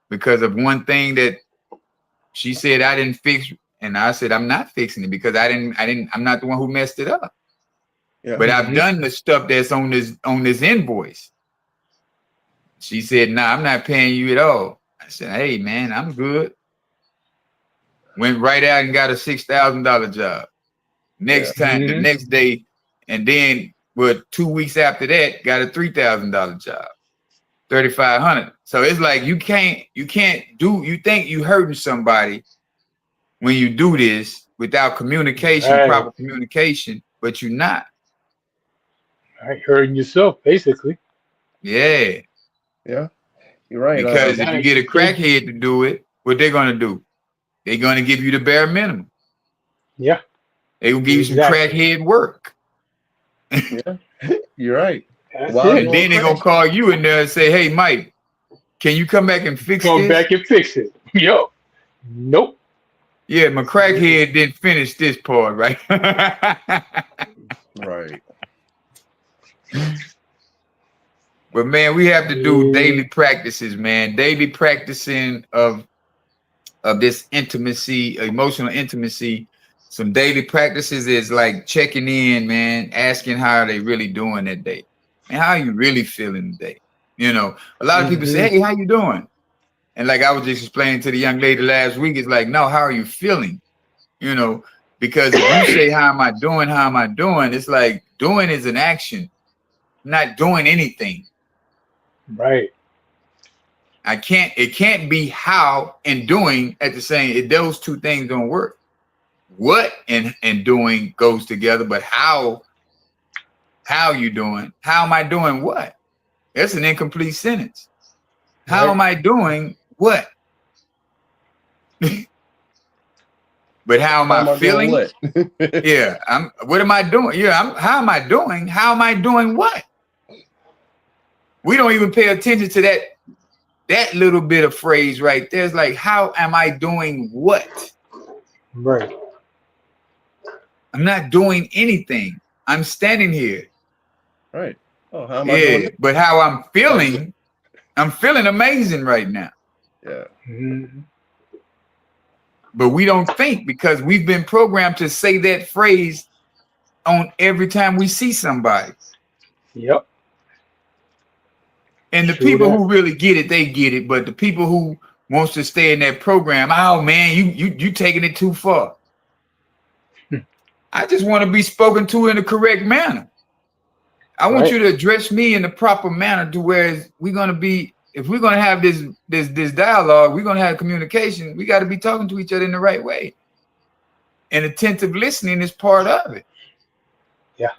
A: because of one thing that she said I didn't fix. And I said, I'm not fixing it because I'm not the one who messed it up.
C: Yeah.
A: But I've
B: Mm-hmm.
A: done the stuff that's on this invoice. She said, nah, I'm not paying you at all. I said, hey man, I'm good. Went right out and got a $6,000 job.
C: Yeah.
A: The
B: Mm-hmm.
A: next day, and then 2 weeks after that, got a $3,000 job. 3,500. So it's like you think you hurting somebody when you do this without communication,
B: Right.
A: proper communication, but you're not.
B: Right. Hurting yourself, basically.
A: Yeah.
C: Yeah. You're right.
B: You
A: Because if you
B: gotta
A: get a
B: think.
A: crackhead to do it, what they're gonna do? They're gonna give you the bare minimum.
B: Yeah.
A: They will give you some
B: Exactly.
A: crackhead work.
C: Yeah. You're right.
B: That's
C: While
B: it.
A: And
C: doing
A: then they're
C: crack.
A: gonna call you in there and say, hey Mike, can you come back and fix
B: Come
A: this?
B: back and fix it. Yo. Nope.
A: Yeah, my crackhead didn't finish this part, right?
C: Right.
A: But man, we have to do
B: Yeah.
A: daily practices, man. Daily practicing of this intimacy, emotional intimacy. Some daily practices is like checking in, man, asking how they really doing that day. And how you really feeling today. A lot of people say,
B: Mm-hmm.
A: hey, how you doing? And like I was just explaining to the young lady last week, it's like, no, how are you feeling? You know, because if you say, how am I doing? How am I doing? It's like doing is an action, not doing anything.
B: Right.
A: It can't be how and doing at the same, those two things don't work. What and doing goes together, but how you doing? How am I doing what? That's an incomplete sentence. How
B: Right.
A: am I doing what? But how am
C: How
A: I
C: am I doing
A: feeling?
C: what?
A: Yeah, what am I doing? Yeah, how am I doing? How am I doing what? We don't even pay attention to that little bit of phrase right there. It's like, how am I doing what?
B: Right.
A: I'm not doing anything. I'm standing here.
C: Right. Oh, how am I doing
A: Yeah,
C: this?
A: but how
C: Like that.
A: I'm feeling amazing right now.
C: Yeah.
B: Mm-hmm.
A: But we don't think because we've been programmed to say that phrase on every time we see somebody.
B: Yep.
A: And the
B: True
A: people
B: that.
A: who really get it, they get it. But the people who wants to stay in that program, oh man, you taking it too far. I just want to be spoken to in the correct manner. I want
B: Right.
A: you to address me in the proper manner to where we're gonna be, if we're gonna have this dialogue, we're gonna have communication, we got to be talking to each other in the right way. And attentive listening is part of it.
B: Yeah.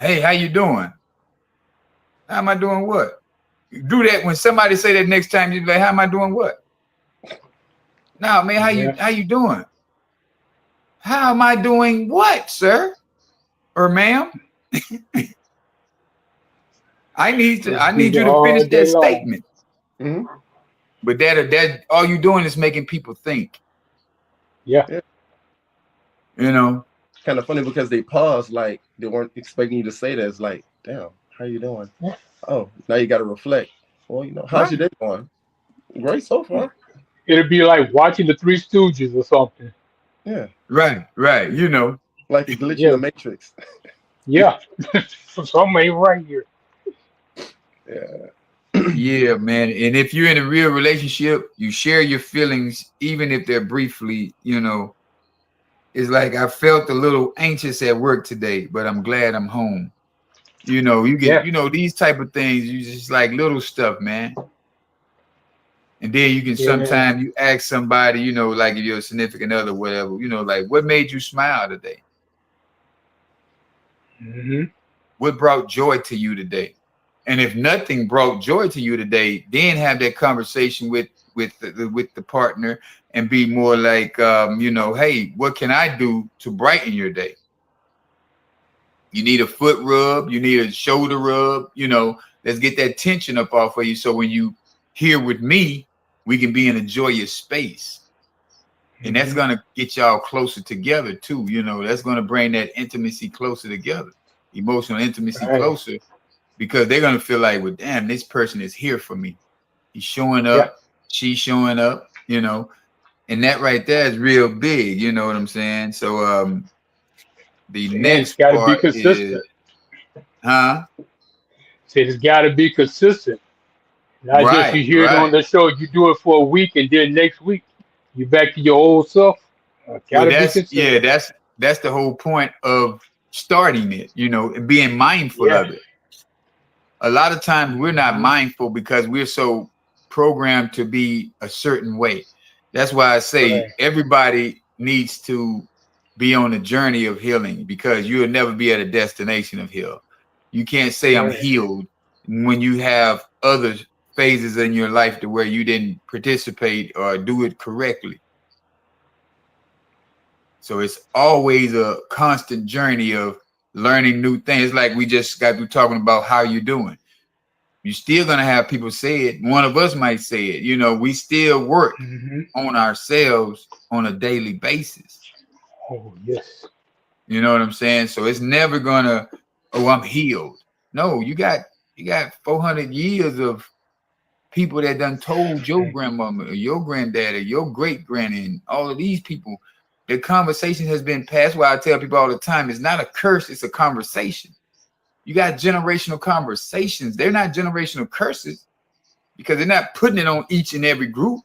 A: Hey, how you doing? How am I doing what? You do that when somebody say that next time, you be like, how am I doing what? No, man,
B: Yeah.
A: how you doing? How am I doing what, sir? Or ma'am? I need
B: Just be
A: you
B: there
A: to
B: all
A: finish
B: day
A: that
B: long.
A: statement.
C: Mm-hmm.
A: But that all you doing is making people think,
B: Yeah.
C: Yeah.
A: you know.
C: Kind of funny because they paused, like they weren't expecting you to say that. It's like, damn, how you doing?
B: Yeah.
C: Oh, now you got to reflect. Well, how's your
A: Right.
C: day going? Great so far.
B: It'd be like watching the Three Stooges or something.
C: Yeah.
A: Right. You know.
C: Like a glitch in
B: Yeah,
C: the matrix.
B: yeah. So I'm right here.
C: Yeah.
A: Yeah, man. And if you're in a real relationship, you share your feelings, even if they're briefly, you know. It's like I felt a little anxious at work today, but I'm glad I'm home. You know, you get,
B: Yeah.
A: you know, these type of things, you just like little stuff, man. And then you can
B: Yeah.
A: sometimes you ask somebody, you know, like if you're a significant other, whatever, you know, like what made you smile today?
B: Hmm.
A: What brought joy to you today? And if nothing brought joy to you today, then have that conversation with the partner and be more like, you know, hey, what can I do to brighten your day? You need a foot rub, you need a shoulder rub, you know, let's get that tension up off of you. So when you here with me, we can be in a joyous space. And that's
B: Hmm.
A: gonna get y'all closer together too. You know, that's gonna bring that intimacy closer together, emotional intimacy
B: Right.
A: closer, because they're gonna feel like, well, damn, this person is here for me. He's showing
B: Yeah.
A: up, she's showing up, you know, and that right there is real big, you know what I'm saying? So the
B: And it's
A: next
B: got to be
A: part is,
B: consistent.
A: huh?
B: Said it's got to be consistent. Not just
A: Right,
B: you hear it on
A: right.
B: the show, you do it for a week, and then next week you back to your old self. Got
A: Well,
B: to be
A: that's yeah,
B: consistent.
A: that's the whole point of starting it, you know, and being mindful
B: Yeah.
A: of it. A lot of times we're not
B: Hmm.
A: mindful because we're so programmed to be a certain way. That's why I say
B: Right.
A: everybody needs to be on a journey of healing, because you'll never be at a destination of heal. You can't say I'm
B: Right.
A: healed when you have other phases in your life to where you didn't participate or do it correctly. So it's always a constant journey of learning new things. Like we just got through talking about how you doing. You're still gonna have people say it. One of us might say it. You know, we still work
B: Hmm.
A: on ourselves on a daily basis.
B: Oh yes.
A: You know what I'm saying? So it's never gonna, oh, I'm healed. No, you got 400 years of people that done told your grandmama or your granddad or your great granny and all of these people. The conversation has been passed. Why I tell people all the time, it's not a curse, it's a conversation. You got generational conversations. They're not generational curses because they're not putting it on each and every group.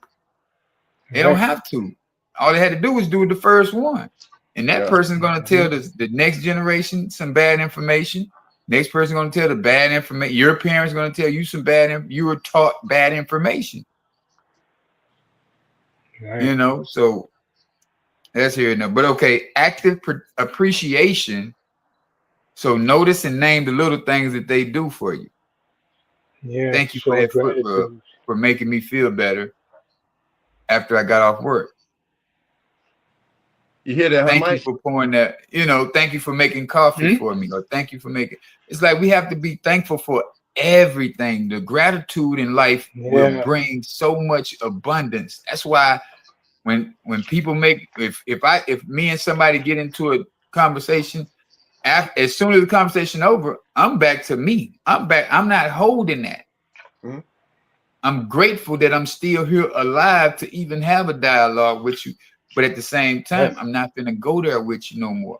A: They don't
B: Right.
A: have to. All they had to do was do the first one. And that
C: Yeah.
A: person's going to
B: Hmm.
A: tell the next generation some bad information. Next person going to tell the bad information. Your parents going to tell you some bad. You were taught bad information.
B: Right.
A: You know, so that's here now. But okay, active appreciation. So notice and name the little things that they do for you.
B: Yeah.
A: Thank you for
B: Showing
A: that foot rub,
B: gratitude.
A: for making me feel better after I got off work.
C: You hear that, huh,
A: Thank you
C: Mike?
A: for pouring that, you know, thank you for making coffee
B: Hmm.
A: for me, or thank you for making. It's like we have to be thankful for everything. The gratitude in life will
B: Yeah.
A: bring so much abundance. That's why when people make, if me and somebody get into a conversation, as soon as the conversation over, I'm back to me. I'm back. I'm not holding that.
C: Mhm.
A: I'm grateful that I'm still here alive to even have a dialogue with you. But at the same time,
B: Yes.
A: I'm not going to go there with you no more.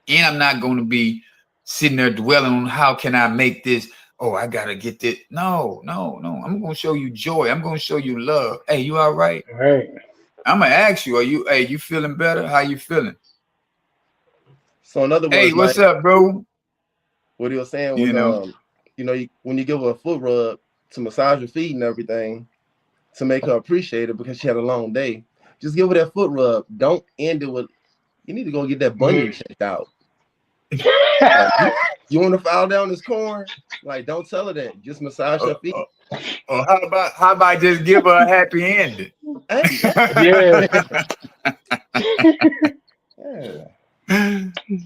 A: And I'm not going to be sitting there dwelling on how can I make this. Oh, I got to get this. No. I'm going to show you joy. I'm going to show you love. Hey, you all right?
B: Right.
A: I'm going to ask you, hey, you feeling better? How you feeling?
C: So in other
A: Hey,
C: words,
A: what's
C: Mike,
A: up, bro?
C: what he was saying was,
A: You know,
C: when you give her a foot rub to massage her feet and everything to make her appreciate it because she had a long day, just give her that foot rub. Don't end it with, you need to go get that bunion checked out. Like you want to file down this corn? Like don't tell her that. Just massage
A: uh,
C: her feet.
A: uh, or how about just give her a happy ending?
C: Hey,
B: Yeah.
C: yeah.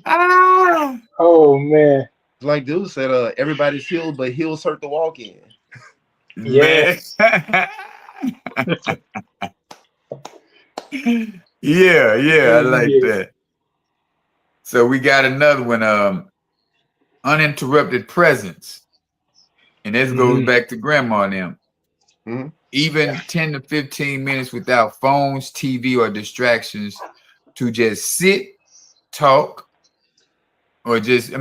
A: Ah,
B: Oh man.
C: Like dude said, everybody's healed, but heels hurt to walk in.
B: Yeah.
A: man. Yeah, I like
B: Yeah.
A: that. So we got another one, uninterrupted presence. And this goes
B: Hmm.
A: back to grandma and them.
C: Hmm.
A: even 10 to 15 minutes without phones, TV, or distractions to just sit, talk, or just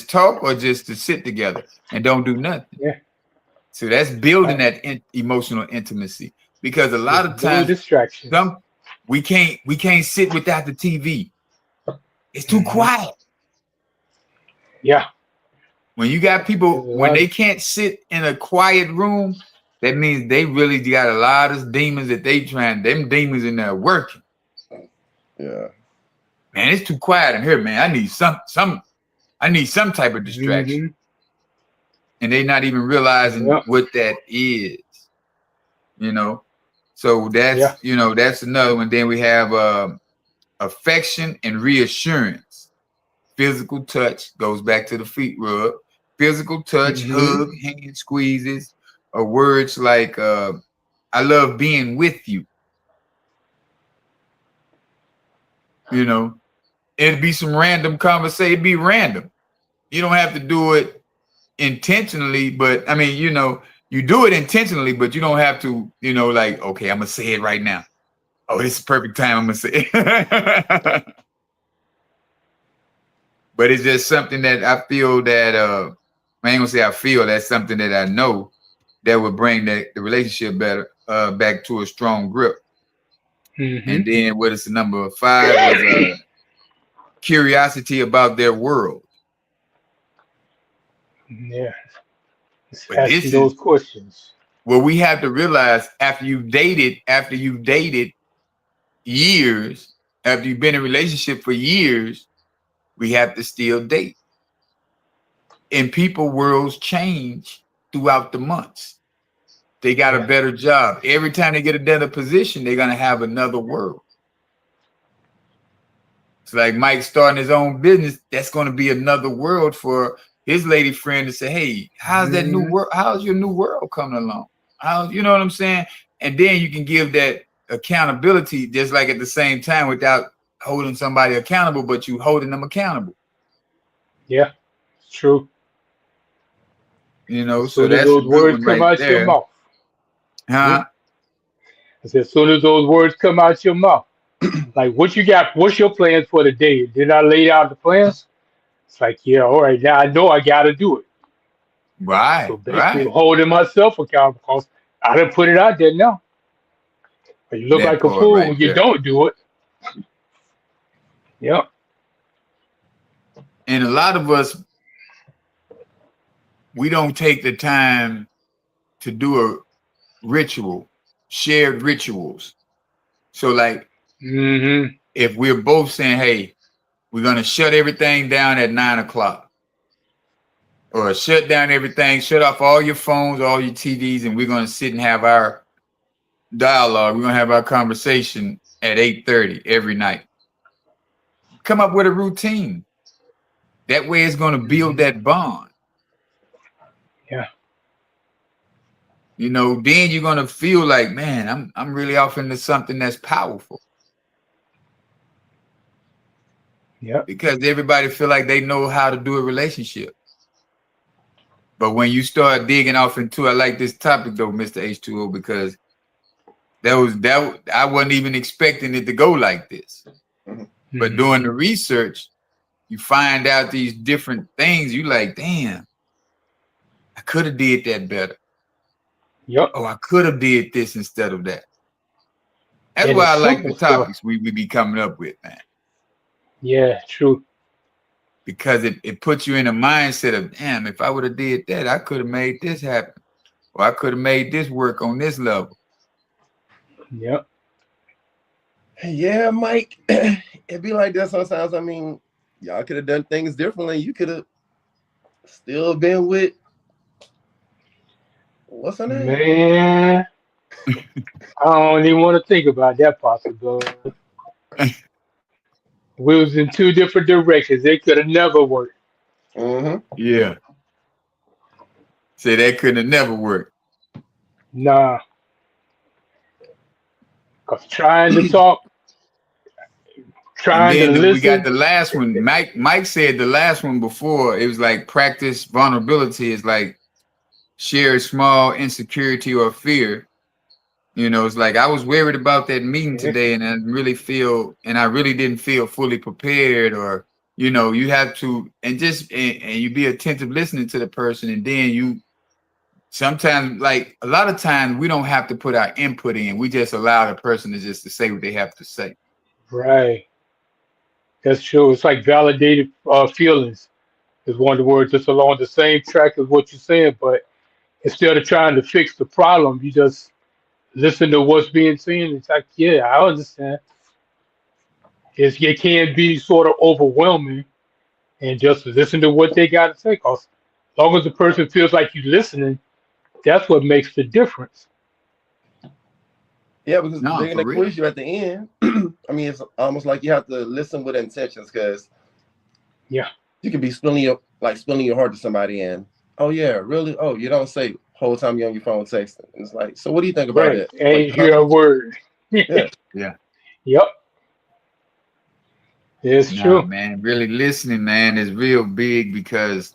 A: talk, or just to sit together and don't do nothing.
B: Yeah.
A: So that's building that emotional intimacy, because a lot of
B: No
A: times
B: distractions.
A: we can't sit without the TV. It's too quiet.
B: Yeah.
A: When you got people, when they can't sit in a quiet room, that means they really got a lot of demons that they trying. Them demons in there working.
C: Yeah.
A: Man, it's too quiet in here, man. I need some type of distraction. And they not even realizing what that is. You know. So that's that's another one. Then we have affection and reassurance. Physical touch goes back to the feet rub. Physical touch, hug, hand squeezes, or words like I love being with you. You know, it'd be some random conversation. It'd be random. You don't have to do it intentionally, but I mean, you know, you do it intentionally, but you don't have to, you know, like, okay, I'm gonna say it right now. Oh, this is the perfect time. I'm gonna say it. But it's just something that I feel that I ain't gonna say I feel, that's something that I know that would bring the relationship better back to a strong grip. And then what is the number 5 was curiosity about their world.
B: Yeah.
A: But
B: Asking those questions.
A: Well, we have to realize after you've dated years, after you've been in a relationship for years, we have to still date. And people worlds change throughout the months. They got a better job. Every time they get a better position, they're gonna have another world. It's like Mike starting his own business. That's gonna be another world for his lady friend to say, "Hey, how's that new world? How's your new world coming along? How, you know what I'm saying?" And then you can give that accountability, just like at the same time, without holding somebody accountable, but you holding them accountable.
B: Yeah, it's true.
A: You know,
B: as
A: so
B: soon as
A: that's
B: those
A: a good
B: words
A: one
B: come
A: right
B: out your
A: there.
B: mouth.
A: Huh?
B: I said, as soon as those words come out your mouth, like, what you got? What's your plans for the day? Did I lay out the plans? It's like, yeah, all right, now I know I got to do it.
A: Right,
B: So basically,
A: right.
B: holding myself accountable because I didn't put it out there now. But you look
A: That
B: like a
A: part
B: fool
A: right
B: when you
A: there.
B: don't do it. Yeah.
A: And a lot of us, we don't take the time to do a ritual, shared rituals. So like if we're both saying, hey, we're gonna shut everything down at 9 o'clock, or shut down everything, shut off all your phones, all your TVs, and we're gonna sit and have our dialogue. We're gonna have our conversation at 8:30 every night. Come up with a routine. That way it's gonna build that bond.
B: Yeah.
A: You know, then you're gonna feel like, man, I'm really off into something that's powerful.
B: Yeah.
A: Because everybody feel like they know how to do a relationship. But when you start digging off into, I like this topic though, Mr. H2O, because that I wasn't even expecting it to go like this. But doing the research, you find out these different things. You like, damn, I could have did that better.
B: Yep.
A: Oh, I could have did this instead of that. That's
B: And
A: why
B: the
A: I like the
B: simple stuff.
A: topics we be coming up with, man.
B: Yeah, true.
A: Because it puts you in a mindset of, damn, if I would have did that, I could have made this happen. Or I could have made this work on this level.
B: Yep.
C: Yeah, Mike. It'd be like that sometimes. I mean, y'all could have done things differently. You could have still been with what's her name?
B: Man, I don't even want to think about that possibility. We was in two different directions. It could have never worked.
A: Yeah. Say that couldn't have never worked.
B: Nah. Because trying to talk, trying to
A: And then we got
B: listen.
A: the last one. Mike said the last one before, it was like practice vulnerability is like share small insecurity or fear You know, it's like I was worried about that meeting today, and I really didn't feel fully prepared, or you know, you have to and you be attentive listening to the person, and then you sometimes, like a lot of times, we don't have to put our input in. We just allow the person to say what they have to say.
B: Right. That's true. It's like validated feelings is one of the words that's along the same track as what you're saying, but instead of trying to fix the problem, you just listen to what's being said. It's like, yeah, I understand. It can be sort of overwhelming, and just listen to what they got to say. Cause as long as the person feels like you're listening, that's what makes the difference.
C: Yeah, because
A: No,
C: they're
A: for
C: gonna
A: real.
C: quiz you at the end. I mean, it's almost like you have to listen with intentions, because
B: Yeah.
C: you could be spilling your heart to somebody, and oh yeah, really? Oh, you don't say whole time you're on your phone texting. It's like, so what do you think about
B: Right.
C: it? Like,
B: Ain't hear a word.
C: yeah,
A: Yeah.
B: Yep. It's
A: Nah,
B: true.
A: man, really listening, man, is real big because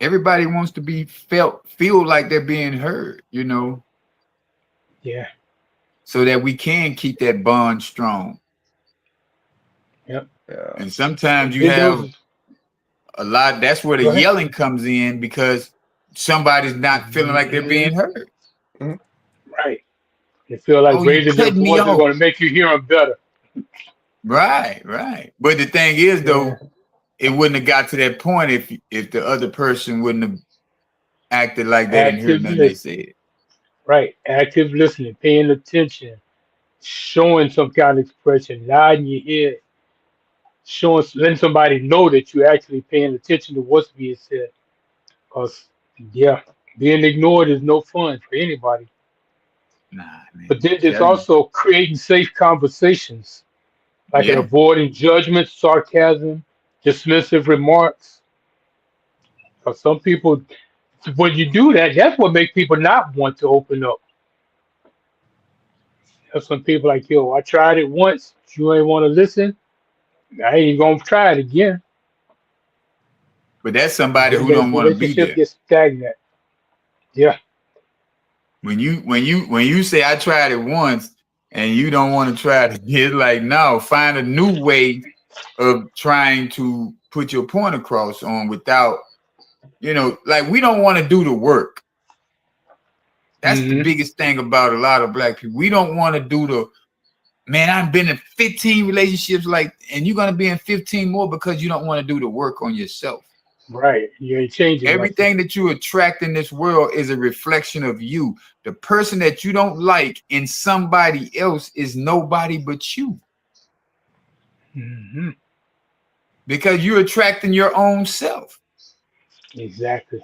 A: everybody wants to feel like they're being heard, you know,
B: Yeah.
A: so that we can keep that bond strong.
B: Yep.
C: yeah,
A: And sometimes
B: And
A: you
B: then
A: have
B: those.
A: a lot, that's where the
B: Go ahead.
A: yelling comes in because somebody's not feeling like they're
B: Mhm.
A: being heard.
C: Mhm.
B: Right. They feel like
A: Oh, you
B: raising their
A: cutting me
B: voice is
A: off.
B: going to make you hear them better.
A: Right, right. But the thing is,
B: Yeah.
A: though, it wouldn't have got to that point if the other person wouldn't have acted like they didn't hear
B: Active
A: nothing they
B: listen.
A: said.
B: Right. Active listening, paying attention, showing some kind of expression, nodding your head, letting somebody know that you're actually paying attention to what's being said. Because, yeah, being ignored is no fun for anybody.
A: Nah,
B: But
A: man.
B: then there's
A: Tell you.
B: also creating safe conversations, like
A: Yeah.
B: avoiding judgment, sarcasm, dismissive remarks. Because some people, when you do that, that's what makes people not want to open up. There's some people like, yo, I tried it once, you ain't want to listen, I ain't gonna try it again.
A: But that's
B: And
A: somebody
B: then
A: who
B: the
A: don't want to be
B: relationship
A: there.
B: gets stagnant. Yeah.
A: When you say I tried it once and you don't want to try it, it's like no, find a new way of trying to put your point across on without, like we don't want to do the work. That's the
B: Hmm.
A: biggest thing about a lot of black people. We don't want to do the man. I've been in 15 relationships, and you're gonna be in 15 more because you don't want to do the work on yourself.
B: Right. You ain't changing nothing.
A: Everything that you attract in this world is a reflection of you. The person that you don't like in somebody else is nobody but you,
B: Hmm.
A: because you're attracting your own self.
B: Exactly.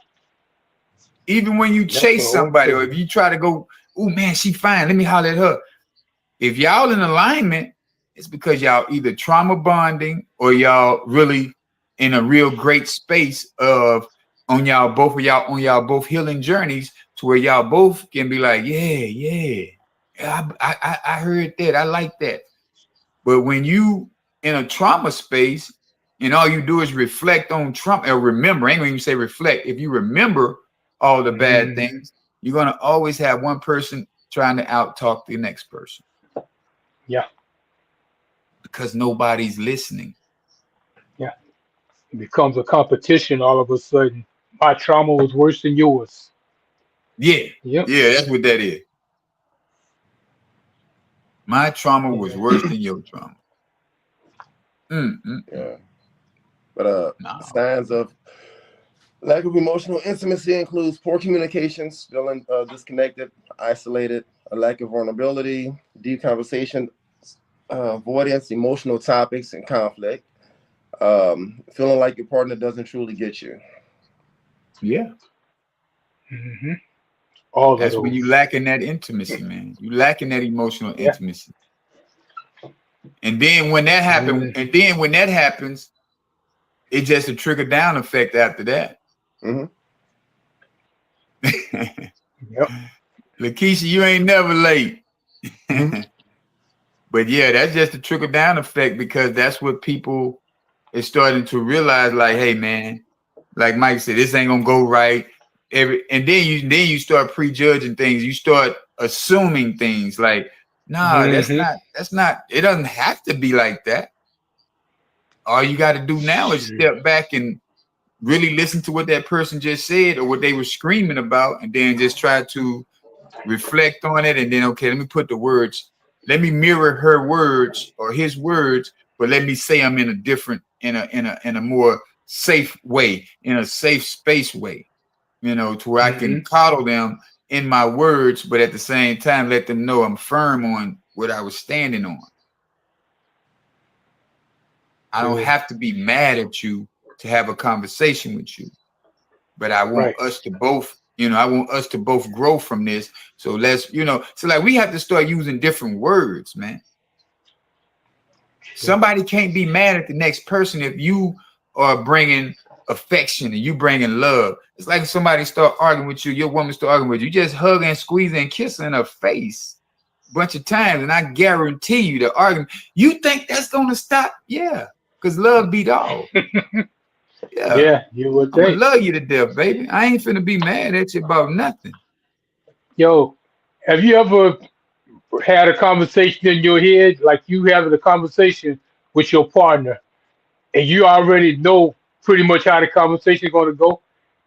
A: Even when you
B: That's the
A: chase
B: whole
A: somebody, or
B: truth.
A: if you try to go, oh man, she fine, let me holler at her. If y'all in alignment, it's because y'all either trauma bonding or y'all really in a real great space on y'all both healing journeys, to where y'all both can be like, yeah, I heard that, I like that. But when you in a trauma space and all you do is reflect on trauma, or remember, I ain't gonna even say reflect. If you remember all the bad
B: Hmm.
A: things, you're gonna always have one person trying to out talk the next person,
B: Yeah.
A: because nobody's listening.
B: Yeah. It becomes a competition all of a sudden. My trauma was worse than yours.
A: Yeah,
B: Yep.
A: yeah, that's what that is. My trauma was
B: Yeah.
A: worse than your trauma.
C: yeah. But
A: No.
C: signs of lack of emotional intimacy includes poor communications, feeling disconnected, isolated, a lack of vulnerability, deep conversation, avoidance, emotional topics, and conflict. Feeling like your partner doesn't truly get you.
A: Yeah,
B: Hmm. All of
A: that's when you
B: those.
A: lacking that intimacy, man. You lacking that emotional
B: Yeah.
A: intimacy. And then when that happens,
B: Mm.
A: it's just a trickle down effect after that.
C: Hmm.
B: Yep.
A: Lakeisha, you ain't never late.
C: Hmm.
A: But yeah, that's just a trickle down effect, because that's what people is starting to realize. Like, hey, man, like Mike said, this ain't gonna go right. And then you start prejudging things. You start assuming things like, nah, that's not, it doesn't have to be like that. All you got to do now is step back and really listen to what that person just said or what they were screaming about, and then just try to reflect on it. And then, okay, let me put the words, let me mirror her words or his words, but let me say them in a different, in a more safe way, in a safe space way, you know, to where I can coddle them in my words, but at the same time, let them know I'm firm on what I was standing on. I don't have to be mad at you to have a conversation with you, but I want us to both, you know, I want us to both grow from this. So let's, you know, so like we have to start using different words, man. Somebody can't be mad at the next person if you are bringing affection and you bringing love. It's like if somebody start arguing with you, your woman start arguing with you, just hug and squeeze and kiss in her face a bunch of times, and I guarantee you the argument. You think that's gonna stop? Yeah, because love beat all.
B: Yeah, you would
A: I'm gonna
B: think.
A: love you to death, baby. I ain't finna be mad at you about nothing.
B: Yo, have you ever had a conversation in your head, like you having a conversation with your partner, and you already know pretty much how the conversation is going to go?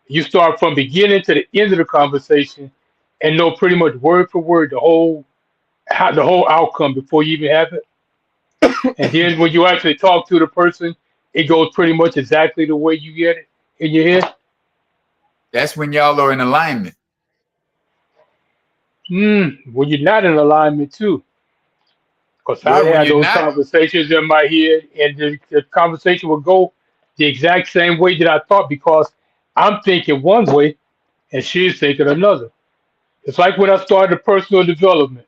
B: You start from beginning to the end of the conversation and know pretty much word for word the whole outcome before you even have it. And then when you actually talk to the person, it goes pretty much exactly the way you get it in your head.
A: That's when y'all are in alignment.
B: When you're not in alignment too. Because I've
A: Well, when
B: had
A: you're
B: those
A: not,
B: conversations in my head, and the conversation will go the exact same way that I thought, because I'm thinking one way and she's thinking another. It's like when I started personal development.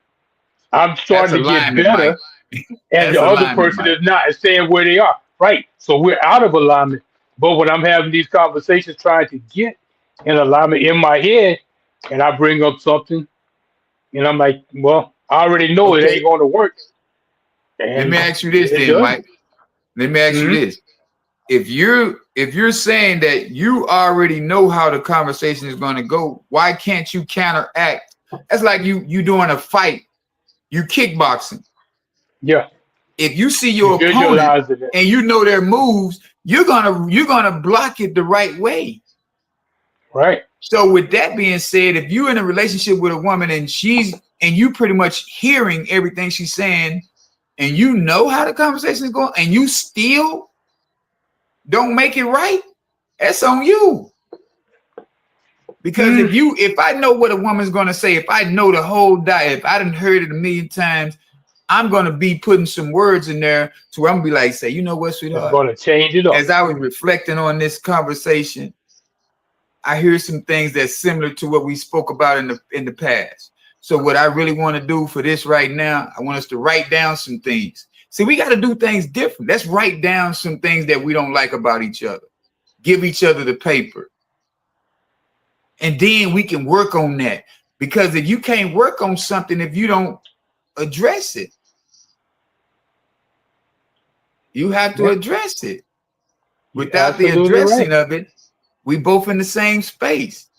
B: I'm
A: that's
B: starting to get
A: alignment, Mike.
B: better, and
A: That's
B: the other
A: alignment,
B: person
A: Mike.
B: is not, is staying where they are. Right. So we're out of alignment. But when I'm having these conversations trying to get in alignment in my head, and I bring up something, and I'm like, well, I already know it
A: Okay,
B: ain't going to work.
A: let
B: And
A: me ask you this
B: it
A: then,
B: doesn't.
A: Mike. Let me ask you
B: Mm-hmm.
A: this. If you're saying that you already know how the conversation is going to go, why can't you counteract? That's like you doing a fight, you kickboxing.
B: Yeah.
A: If you see
B: You
A: your opponent
B: visualize it.
A: and you know their moves, you're gonna block it the right way.
B: Right.
A: So with that being said, if you're in a relationship with a woman and you pretty much hearing everything she's saying, and you know how the conversation is going, and you still don't make it right, that's on you. Because if I know what a woman's gonna say, if I know the whole diet, if I done heard it a million times, I'm gonna be putting some words in there to where I'm gonna be like, say, you know what,
B: It's
A: sweetheart?
B: going to change it up.
A: As I was reflecting on this conversation, I hear some things that's similar to what we spoke about in the past. So what I really want to do for this right now, I want us to write down some things. See, we got to do things different. Let's write down some things that we don't like about each other. Give each other the paper. And then we can work on that. Because if you can't work on something if you don't address it, you have to address it.
B: You're
A: Without the
B: absolutely right.
A: addressing of it, we both in the same space.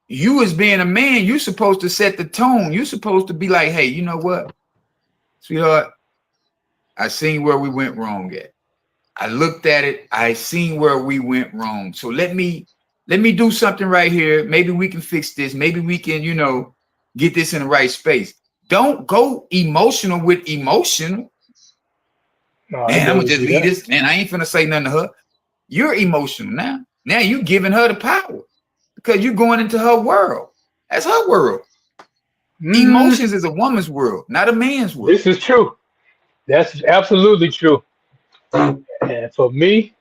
A: You as being a man, you're supposed to set the tone. You're supposed to be like, hey, you know what, sweetheart? I seen where we went wrong at. I looked at it. I seen where we went wrong. So let me do something right here. Maybe we can fix this. Maybe we can, get this in the right space. Don't go emotional with emotional.
B: No, I
A: Man, I'm gonna
B: never
A: just
B: do
A: leave
B: that.
A: this. Man, I ain't finna say nothing to her. You're emotional now. Now you giving her the power because you're going into her world. That's her world. Emotions is a woman's world, not a man's world.
B: This is true. That's absolutely true. And for me,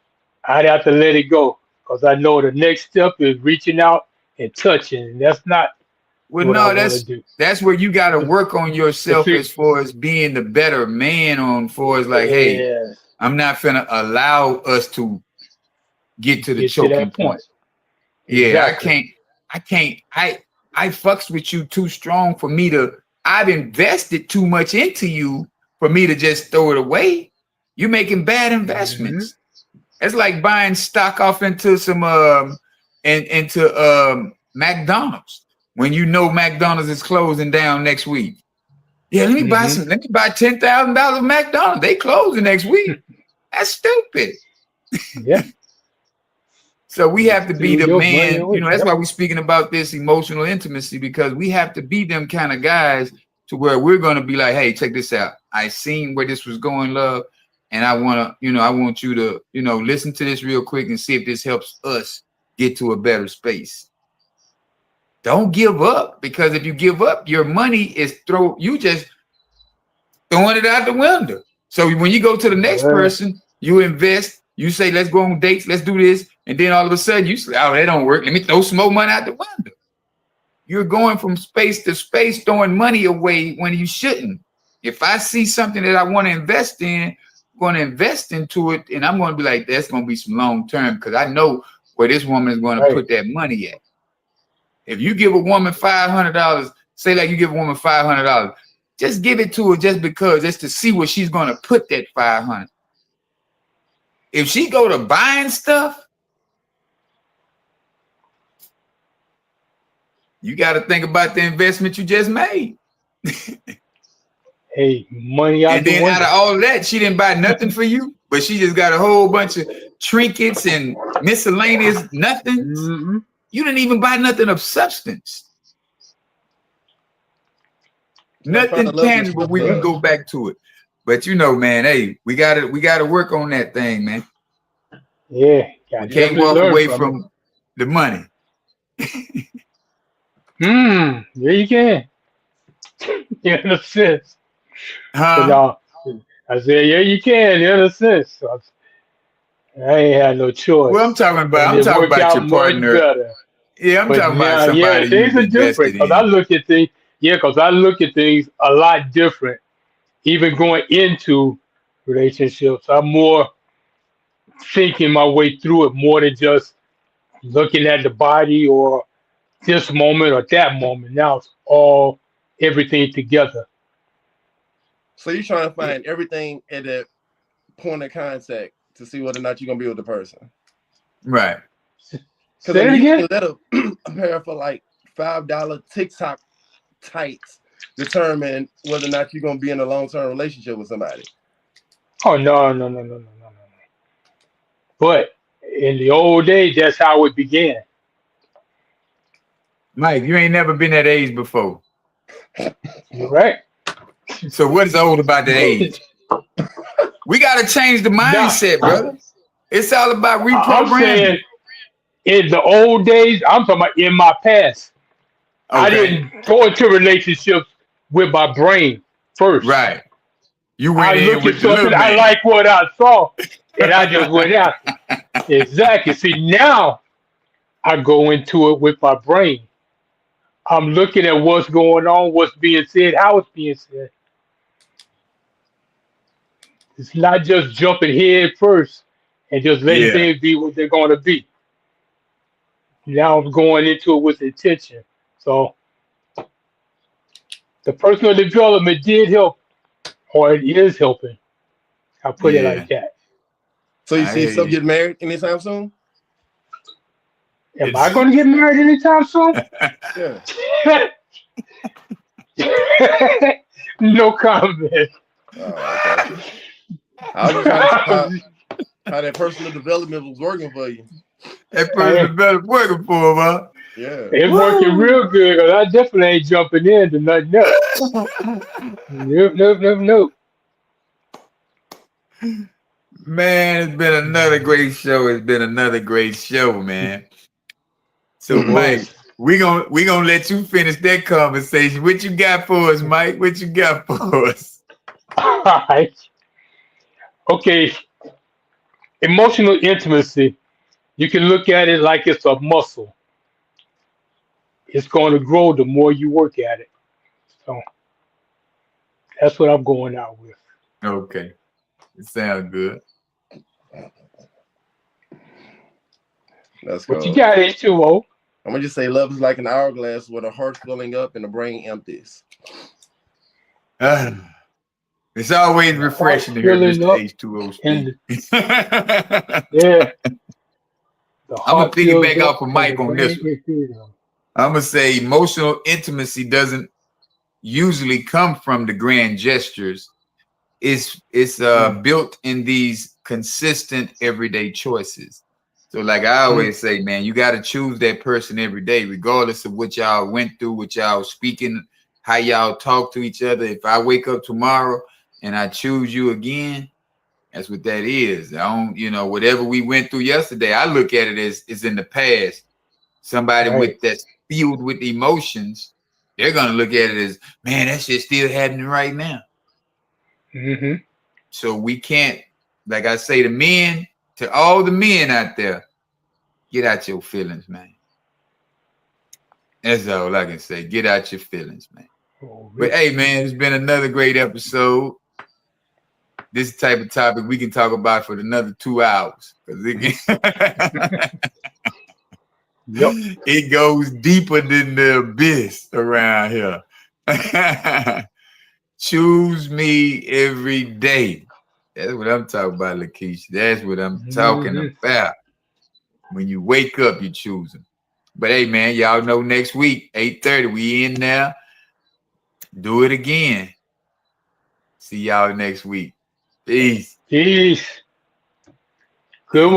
B: I'd have to let it go, because I know the next step is reaching out and touching. And that's not
A: Well,
B: what I
A: no,
B: want to do.
A: that's where you got to work on
B: The
A: yourself
B: fi-
A: as far as being the better man for as like, hey,
B: Yes,
A: I'm not finna allow us to get to the
B: get to
A: choking
B: that
A: point.
B: point.
A: Yeah,
B: Exactly.
A: I fucks with you too strong for me to, I've invested too much into you for me to just throw it away. You're making bad
B: hmm
A: investments. It's like buying stock off into some into McDonald's. when you know McDonald's is closing down next week? Yeah, let me buy $10,000 of McDonald's. They closing next week. That's stupid.
B: Yeah.
A: So we have to be the man,
B: money,
A: that's why we're speaking about this emotional intimacy, because we have to be them kind of guys to where we're going to be like, hey, check this out. I seen where this was going, love. And I want to, I want you to, listen to this real quick and see if this helps us get to a better space. Don't give up, because if you give up, your money is you just throwing it out the window. So when you go to the next person, you invest, you say, let's go on dates, let's do this. And then all of a sudden you say, oh, that don't work. Let me throw some more money out the window. You're going from space to space, throwing money away when you shouldn't. If I see something that I want to invest in, I'm going to invest into it. And I'm going to be like, that's going to be some long term, because I know where this woman is going to put that money at. If you give a woman $500, say like you give a woman $500, just give it to her just because, just to see where she's going to put that $500. If she go to buying stuff, you got to think about the investment you just made.
B: Hey, money out.
A: And then out of all that, she didn't buy nothing for you, but she just got a whole bunch of trinkets and miscellaneous nothing.
B: Mm-hmm.
A: You didn't even buy nothing of substance. Nothing tangible. We can go back to it. But man, hey, we gotta work on that thing, man.
B: Yeah.
A: We can't walk away from the money.
B: Yeah, you can. In a sense. I said, yeah, you can, in a sense. So I ain't had no choice.
A: Well, I'm talking about your partner. Yeah, I'm talking about somebody.
B: Yeah, things are different. Because I look at things a lot different. Even going into relationships, I'm more thinking my way through it, more than just looking at the body or this moment or that moment. Now it's all everything together.
C: So you're trying to find everything at that point of contact to see whether or not you're gonna be with the person,
A: right?
C: Because you can let a pair for like $5 TikTok tights determine whether or not you're gonna be in a long-term relationship with somebody.
B: Oh no. But in the old days, that's how it began.
A: Mike, you ain't never been that age before.
B: You're right.
A: So what is old about the age? We got to change the mindset, brother. It's all about reprogramming.
B: I'm saying in the old days, I'm talking about in my past. Okay. I didn't go into relationships with my brain first.
A: Right. You went in with the little man.
B: I like what I saw, and I just went out. Exactly. See, now I go into it with my brain. I'm looking at what's going on, what's being said, how it's being said. It's not just jumping head first and just letting things be what they're going to be. Now I'm going into it with intention. So the personal development did help, or it is helping. I'll put it like that.
C: So you see yourself get married anytime soon?
B: Am I going to get married anytime soon? No comment.
C: Oh, okay. I was trying to see how that personal development was working for you.
A: That personal development working for him, huh?
C: Yeah.
B: It's working real good, because I definitely ain't jumping into nothing else. Nope.
A: Man, it's been another great show. Man. So, Mike, we gonna let you finish that conversation. What you got for us, Mike? What you got for us?
B: All right. Okay. Emotional intimacy. You can look at it like it's a muscle. It's going to grow the more you work at it. So that's what I'm going out with.
A: Okay. It sounds good.
C: That's
B: what you got, H2O?
C: I'm gonna just say love is like an hourglass with a heart filling up and the brain empties.
A: It's always refreshing to hear Mr. H2O speak.
B: Yeah.
A: I'm gonna piggyback off of Mike on this one. I'm gonna say emotional intimacy doesn't usually come from the grand gestures. It's built in these consistent everyday choices. So like I always say, man, you got to choose that person every day, regardless of what y'all went through, what y'all speaking, how y'all talk to each other. If I wake up tomorrow and I choose you again, that's what that is. I don't, whatever we went through yesterday, I look at it as is in the past. Somebody with that's filled with emotions, they're gonna look at it as, man, that shit still happening right now.
B: Mm-hmm.
A: So we can't, like I say to men, to all the men out there, get out your feelings, man. That's all I can say. Get out your feelings, man. But hey, man, it's been another great episode. This type of topic we can talk about for another 2 hours.
B: Yep.
A: It goes deeper than the abyss around here. Choose me every day. That's what I'm talking about, Lakeisha. That's what I'm talking about. When you wake up, you choose them. But hey, man, y'all know next week, 8:30, we in there. Do it again. See y'all next week. Peace.
B: Peace. Good one.